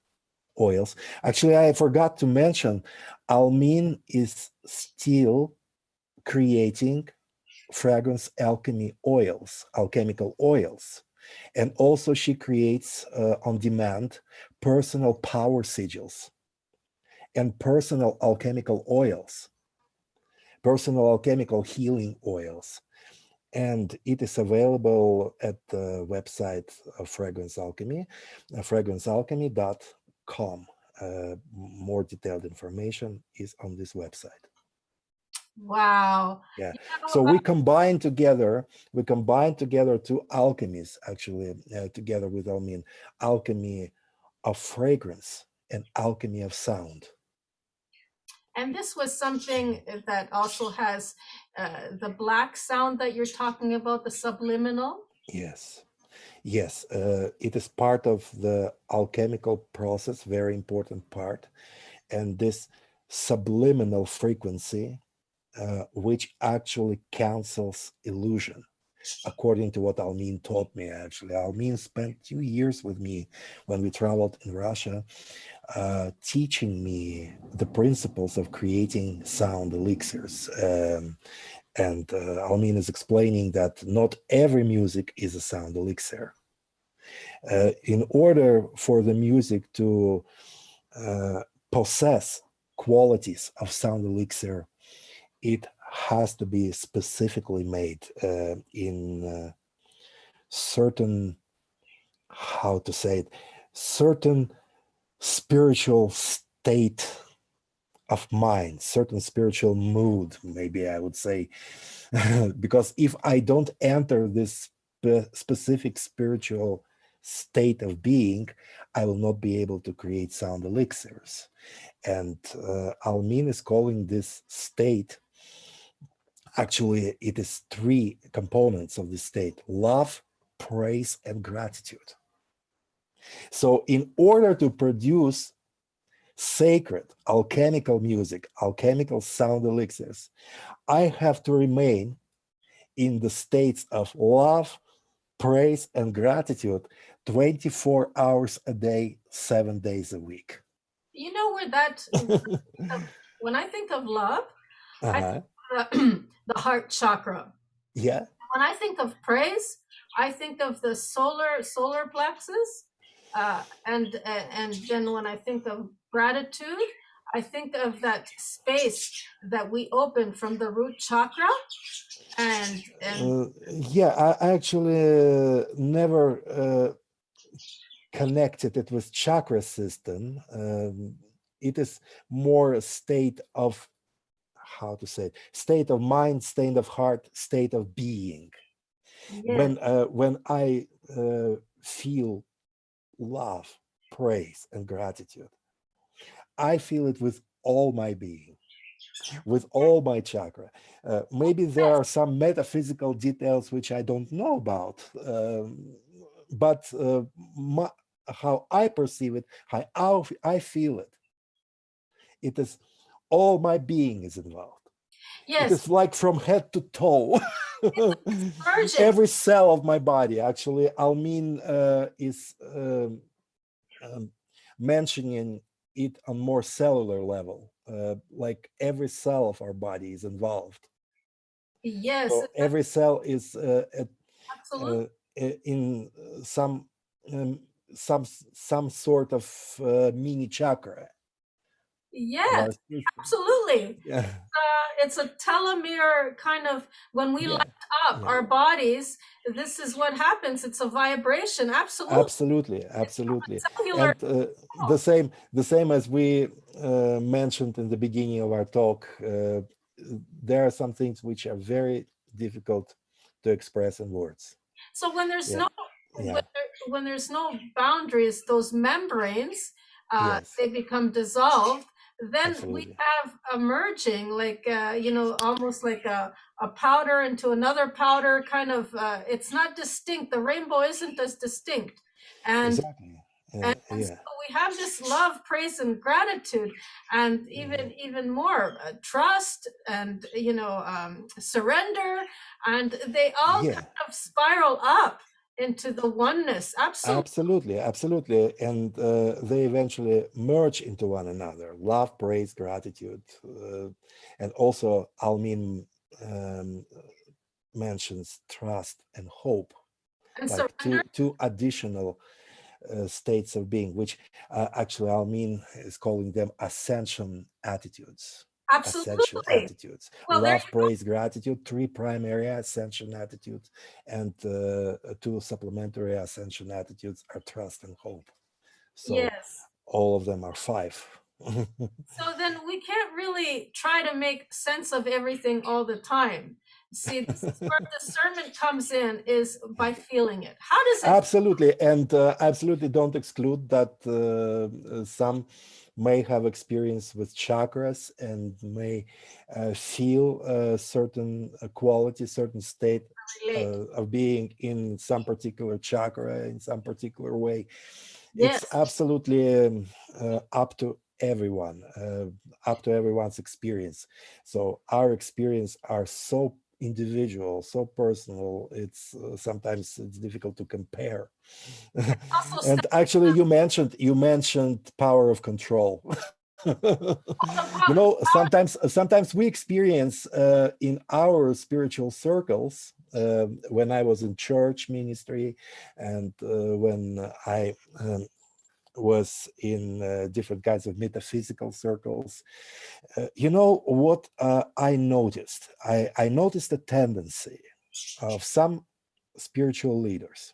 oils. Actually, I forgot to mention, Almin is still creating fragrance alchemy oils, alchemical oils. And also she creates on demand personal power sigils and personal alchemical oils, personal alchemical healing oils. And it is available at the website of Fragrance Alchemy, fragrancealchemy.com. More detailed information is on this website. Wow. Yeah. So we combine together two alchemies, actually, together with Almin, alchemy of fragrance and alchemy of sound. And this was something that also has the black sound that you're talking about, the subliminal. Yes. Yes. It is part of the alchemical process, very important part. And this subliminal frequency, which actually cancels illusion, according to what Almin taught me. Actually, Almin spent 2 years with me when we traveled in Russia, teaching me the principles of creating sound elixirs. And Almin is explaining that not every music is a sound elixir. In order for the music to possess qualities of sound elixir, it has to be specifically made in certain, how to say it, certain spiritual state of mind, certain spiritual mood, maybe I would say. Because if I don't enter this specific spiritual state of being, I will not be able to create sound elixirs. And Almin is calling this state, actually, it is 3 components of the state: love, praise, and gratitude. So in order to produce sacred alchemical music, alchemical sound elixirs, I have to remain in the states of love, praise, and gratitude 24 hours a day, 7 days a week. You know where that, when I think of love, I Uh-huh. think of the heart chakra. Yeah. When I think of praise, I think of the solar plexus, and then when I think of gratitude, I think of that space that we open from the root chakra, and Yeah, I actually never connected it with chakra system. It is more a state of, how to say it, state of mind, state of heart, state of being. yes, When I feel love, praise, and gratitude, I feel it with all my being, with all my chakra. Maybe there are some metaphysical details which I don't know about, but how I perceive it, how I feel it, it is all my being is involved. It yes, is like from head to toe. merging. Every cell of my body, actually, Almin is mentioning it on more cellular level, like every cell of our body is involved. Yes, So every cell is absolutely. in um, some sort of mini chakra of Yes, our system. absolutely. Yeah, It's a telomere kind of, when we yeah, light up yeah. our bodies, this is what happens. It's a vibration. Absolutely. Absolutely, absolutely. Cellular. And the same as we mentioned in the beginning of our talk, there are some things which are very difficult to express in words. So when there's Yeah, no, yeah, when there's no boundaries, those membranes, yes, they become dissolved. Then we absolutely. have a merging, like almost like a powder into another powder, kind of. It's not distinct. The rainbow isn't as distinct, and Exactly. and so Yeah, we have this love, praise, and gratitude, and even more trust, and surrender, and they all yeah, kind of spiral up into the oneness. Absolutely. absolutely, absolutely. And they eventually merge into one another. Love, praise, gratitude. And also, Almin um, mentions trust and hope, And like surrender. two additional states of being, which actually Almin is calling them ascension attitudes. Ascension Absolutely. attitudes: Well, there love, you go. praise, gratitude, 3 primary ascension attitudes, and 2 supplementary ascension attitudes are trust and hope. So Yes. all of them are 5. So then we can't really try to make sense of everything all the time. See, this is where discernment comes in, is by feeling it. How does it? Absolutely, and absolutely don't exclude that some may have experience with chakras and may feel a certain quality, certain state Relate? of being in some particular chakra in some particular way. It's Yes. absolutely up to everyone's experience. So our experience are so individual, so personal. It's sometimes it's difficult to compare. Also, And actually, you mentioned power of control. Sometimes we experience in our spiritual circles, when I was in church ministry, and when I was in different kinds of metaphysical circles. You know what I noticed? I noticed a tendency of some spiritual leaders.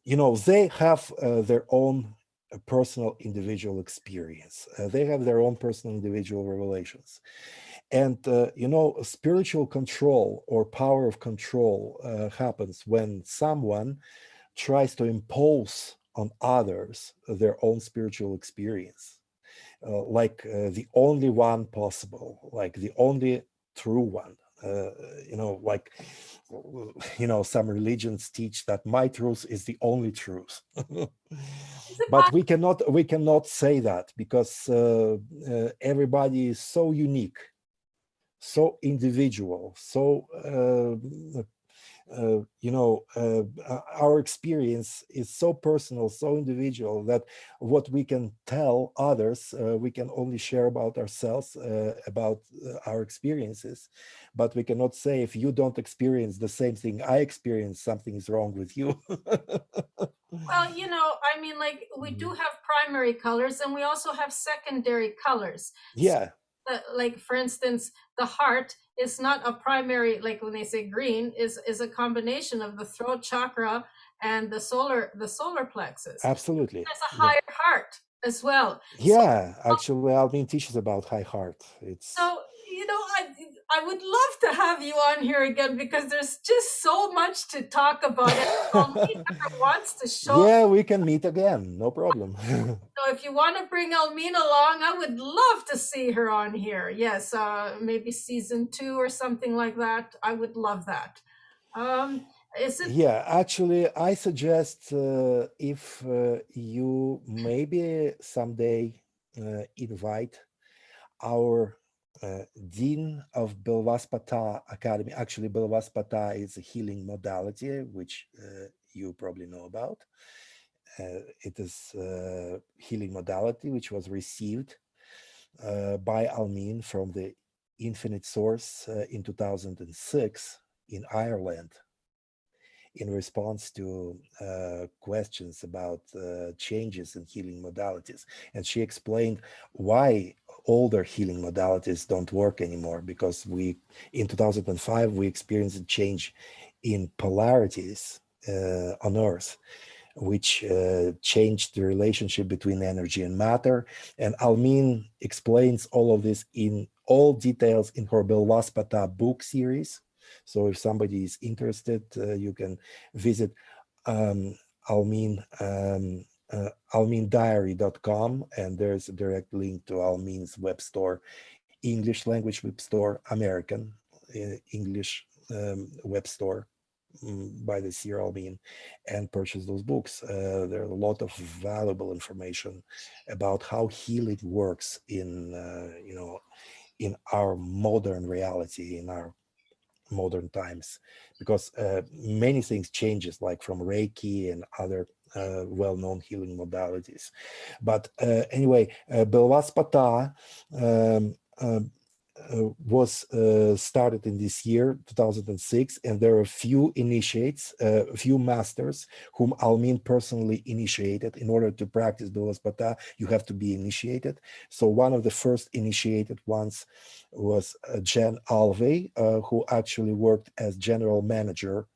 You know, they have their own a personal individual experience. They have their own personal individual revelations. And, spiritual control or power of control happens when someone tries to impose on others their own spiritual experience, the only one possible, like the only true one. Like, some religions teach that my truth is the only truth. But we cannot say that, because everybody is so unique, so individual, so our experience is so personal, so individual, that what we can tell others, we can only share about ourselves, about our experiences, but we cannot say, if you don't experience the same thing I experience, something is wrong with you. Well, I mean, like, we do have primary colors and we also have secondary colors. Yeah. So, like, for instance, the heart is not a primary, like when they say green, is a combination of the throat chakra and the solar plexus. Absolutely. There's a Yeah. higher heart as well. Yeah, actually, Alvin teaches about high heart. So, I would love to have you on here again, because there's just so much to talk about. And if Almeen wants to show, Yeah, we can meet again, no problem. so if you want to bring Almeen along, I would love to see her on here. Yes, maybe season 2 or something like that. I would love that. Is it? Yeah, actually, I suggest, if you maybe someday invite our Dean of Belvaspata Academy. Actually, Belvaspata is a healing modality, which you probably know about. It is a healing modality which was received by Almin from the Infinite Source in 2006 in Ireland, in response to questions about changes in healing modalities. And she explained why older healing modalities don't work anymore, because in 2005, we experienced a change in polarities on Earth, which changed the relationship between energy and matter. And Almin explains all of this in all details in her Belvaspata book series. So if somebody is interested, you can visit Almin, almindiary.com, and there's a direct link to Almin's web store, English language web store, American English web store, by the Sir Almin, and purchase those books. There are a lot of valuable information about how healing works in in our modern reality, in our modern times, because many things changes, like from Reiki and other well-known healing modalities. But anyway, Belvaspata was started in this year 2006, and there are a few initiates, a few masters whom Almin personally initiated. In order to practice Belvaspata, you have to be initiated. So one of the first initiated ones was Jen Alvey, who actually worked as general manager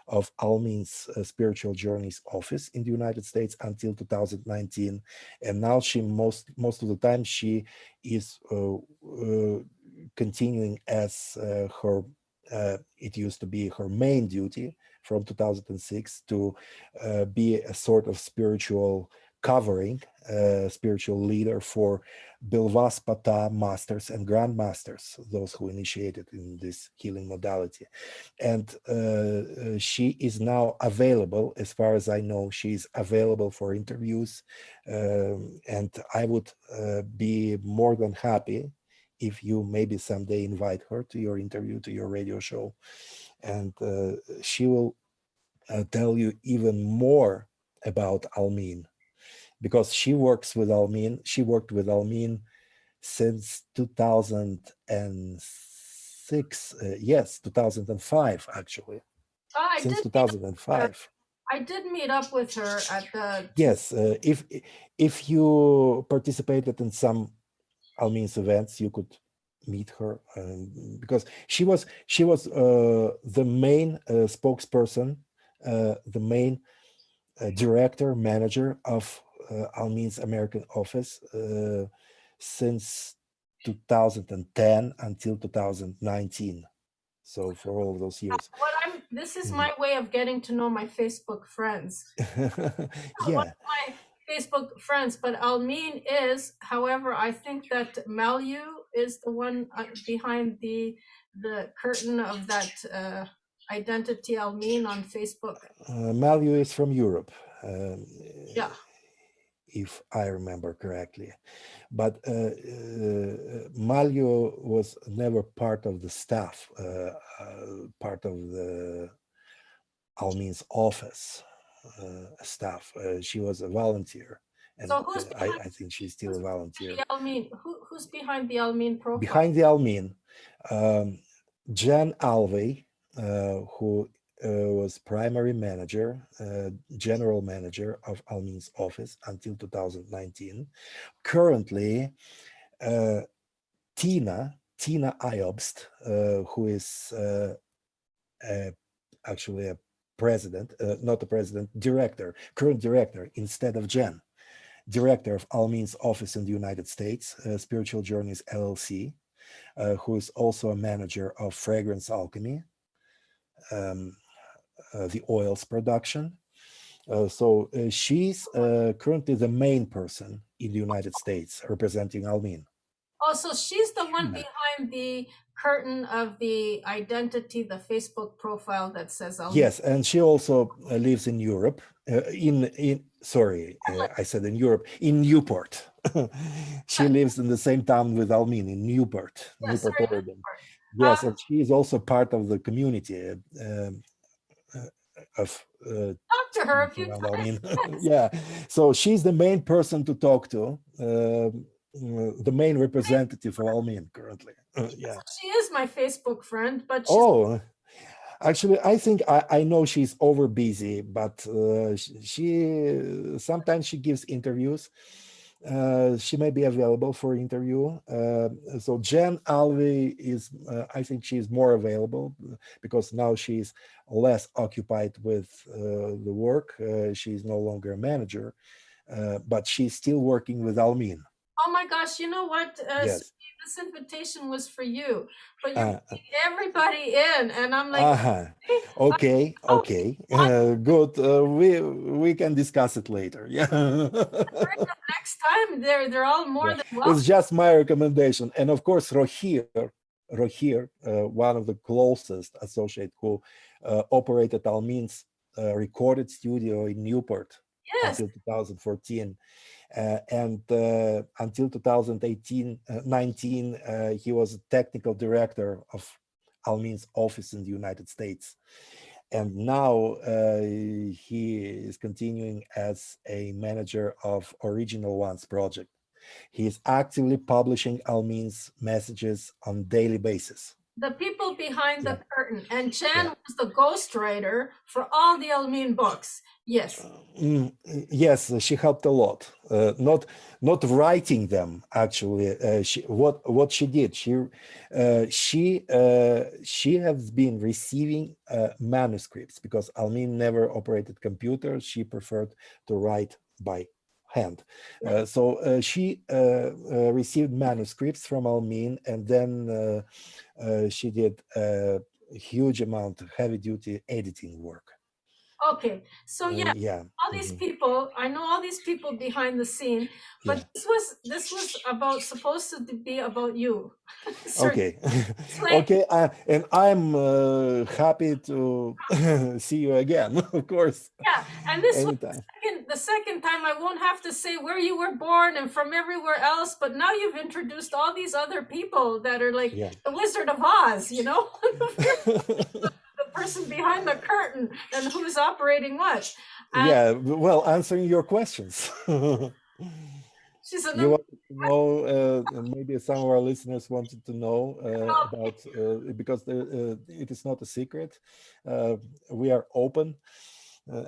of Almin's Spiritual Journeys office in the United States until 2019. And now she most of the time she is continuing as her, it used to be her main duty from 2006 to be a sort of spiritual covering, spiritual leader for Bilvaspata masters and grandmasters, those who initiated in this healing modality. And she is now available, as far as I know, she's available for interviews. And I would be more than happy if you maybe someday invite her to your interview, to your radio show, and she will tell you even more about Almin, because she works with Almin. She worked with Almin since 2006. Yes, 2005, actually. I Since did meet up with her. 2005. I did meet up with her at the Yes, if you participated in some Almin's events, you could meet her, because she was the main spokesperson, the main director, manager of Almin's American office since 2010 until 2019. So for all those years. This is my way of getting to know my Facebook friends. One Yeah. of my Facebook friends, but Almin is, however, I think that Malu is the one behind the curtain of that identity Almin on Facebook. Malu is from Europe. Yeah. If I remember correctly. But Malio was never part of the staff, part of the Almin's office staff. She was a volunteer, and So who's I think she's still a volunteer. the Almin? Who's behind the Almin profile? Behind the Almin, Jan Alvey, who was primary manager, general manager of Almin's office until 2019. Currently, Tina Iobst, who is actually a president, not a president, current director instead of Jen, director of Almin's office in the United States, Spiritual Journeys LLC, who is also a manager of Fragrance Alchemy, the oils production. So she's currently the main person in the United States representing Almin. Oh, so she's the one behind the curtain of the identity, the Facebook profile that says Almin. Yes, and she also lives in Europe. I said in Europe, in Newport. She lives in the same town with Almin, in Newport, Oregon. Yes, and she is also part of the community of talk to her a few times. Yeah, so she's the main person to talk to, the main representative of Almin currently. Yeah, she is my Facebook friend, but she's actually, I think I know she's over busy, but she sometimes she gives interviews. She may be available for interview. So Jen Alvey is, I think she's more available because now she's less occupied with the work. She's no longer a manager, but she's still working with Almin. Oh my gosh, you know what? Yes. This invitation was for you, but you're everybody in, and I'm like, okay, good. We can discuss it later. Yeah. Next time, they're all more than welcome. It's just my recommendation, and of course, Rohir, one of the closest associate who operated Almin's recorded studio in Newport until 2014. And until 2019, he was a technical director of Almin's office in the United States. And now he is continuing as a manager of Original Ones project. He is actively publishing Almin's messages on a daily basis. The people behind the curtain, and Jen was the ghostwriter for all the Almin books. Yes. Yes, she helped a lot. Not writing them actually. What she did, she has been receiving manuscripts because Almin never operated computers. She preferred to write by hand. So she received manuscripts from Almin, and then she did a huge amount of heavy-duty editing work. Okay, so all these people, I know all these people behind the scene, but this was supposed to be about you. Okay, okay, and I'm happy to see you again, of course. Yeah, and this was the second time I won't have to say where you were born and from everywhere else, but now you've introduced all these other people that are like the Wizard of Oz, you know? The person behind the curtain and who's operating what. And well, answering your questions. You want to know, maybe some of our listeners wanted to know about, because it is not a secret. We are open.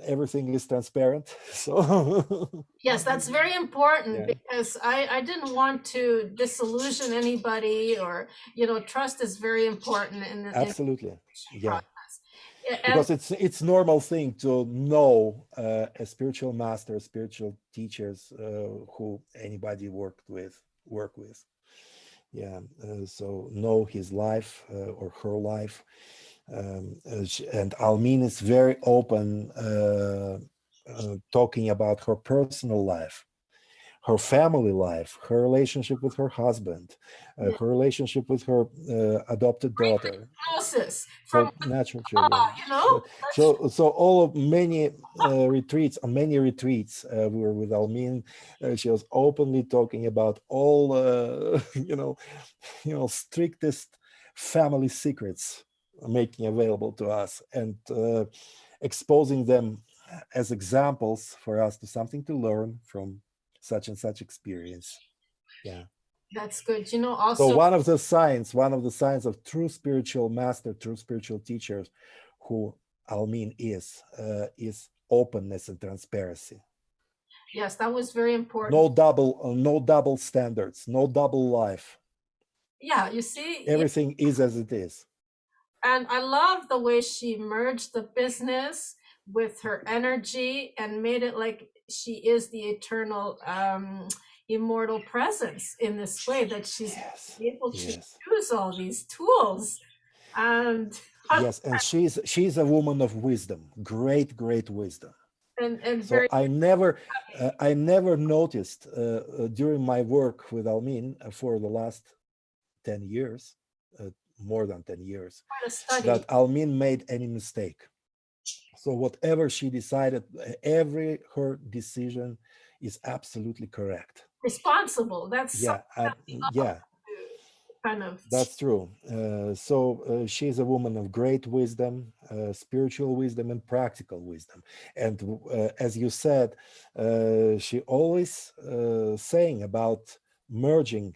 Everything is transparent. So yes, that's very important because I didn't want to disillusion anybody, or trust is very important in the absolutely process. And because it's normal thing to know a spiritual master, spiritual teachers who anybody work with. Yeah, so know his life or her life. And Almin is very open, talking about her personal life, her family life, her relationship with her husband, yeah, her relationship with her adopted daughter, closest her from natural children. you know. So all of many retreats, on many retreats, we were with Almin. She was openly talking about all, strictest family secrets, making available to us and exposing them as examples for us to something to learn from such and such experience. Yeah. That's good. You know, So also, one of the signs of true spiritual master, true spiritual teachers, who Almin is openness and transparency. yes, that was very important. No double standards, no double life. Yeah, you see, yeah, Everything is as it is. and I love the way she merged the business with her energy and made it like she is the eternal, immortal presence in this way that she's Yes, able to yes, use all these tools. And yes. And she's a woman of wisdom, great wisdom. and So very I never noticed during my work with Almin for the last 10 years, more than 10 years, quite a study. that Almin made any mistake. So whatever she decided, every her decision is absolutely correct. Responsible. That's Yeah, something that we love yeah, to kind of. that's true. So she's a woman of great wisdom, spiritual wisdom, and practical wisdom. And as you said, she always saying about merging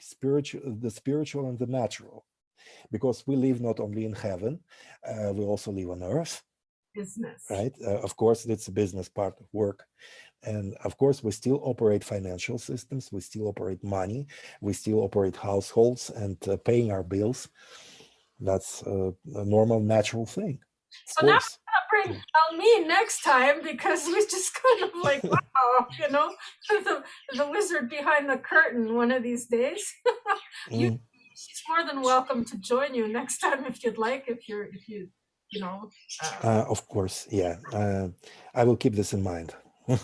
the spiritual and the natural, because we live not only in heaven, we also live on earth, Business. right? Of course, it's a business part of work. And of course, we still operate financial systems, we still operate money, we still operate households and paying our bills. That's a normal, natural thing, of So now course. we're gonna bring Almin next time because we just kind of like, wow, the wizard behind the curtain one of these days. you Mm, She's more than welcome to join you next time if you'd like, if you you know of course, yeah. I will keep this in mind.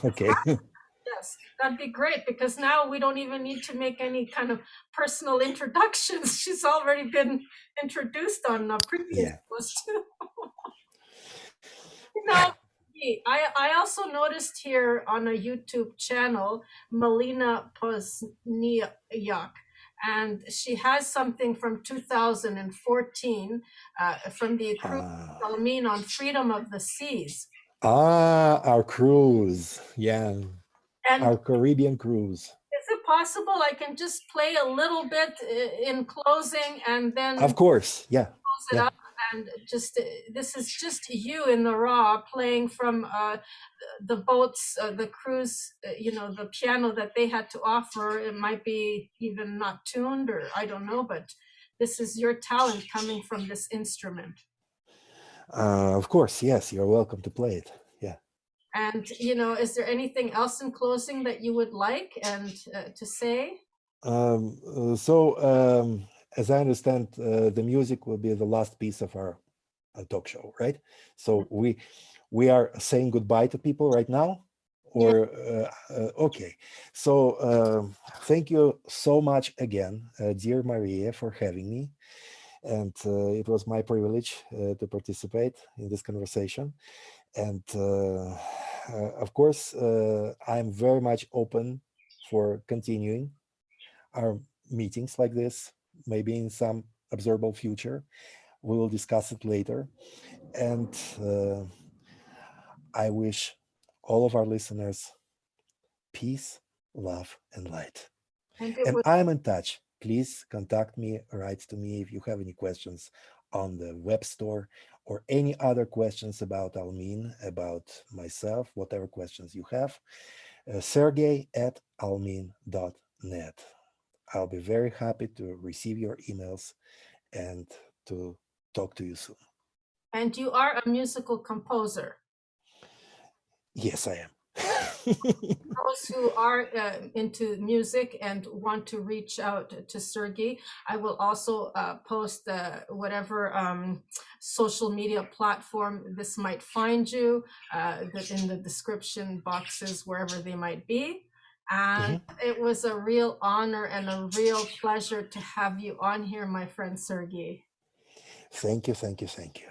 Okay. yes, that'd be great because now we don't even need to make any kind of personal introductions. She's already been introduced on a previous Yeah. post too. No, I also noticed here on a YouTube channel, Melina Pozniak, and she has something from 2014 from the cruise Uh, Almin on freedom of the seas. our cruise. Yeah. And Our Caribbean cruise. is it possible I can just play a little bit in closing and then Of course. Yeah. close it Yeah. up? And just this is just you in the raw playing from the boats, the cruise, the piano that they had to offer. It might be even not tuned, or I don't know, but this is your talent coming from this instrument. Of course. Yes. You're welcome to play it. Yeah. And is there anything else in closing that you would like and to say? So, as I understand, the music will be the last piece of our talk show, right? So we are saying goodbye to people right now, Yeah, or okay. So thank you so much again, dear Maria, for having me, and it was my privilege to participate in this conversation. And of course, I'm very much open for continuing our meetings like this, maybe in some observable future. We will discuss it later. And I wish all of our listeners peace, love, and light. and it And was I'm in touch. Please contact me, write to me if you have any questions on the web store or any other questions about Almin, about myself, whatever questions you have. Sergey@almin.net. I'll be very happy to receive your emails and to talk to you soon. And you are a musical composer. Yes, I am. Those who are into music and want to reach out to Sergey, I will also post whatever social media platform this might find you in the description boxes, wherever they might be. And it was a real honor and a real pleasure to have you on here, my friend Sergey. Thank you, thank you, thank you.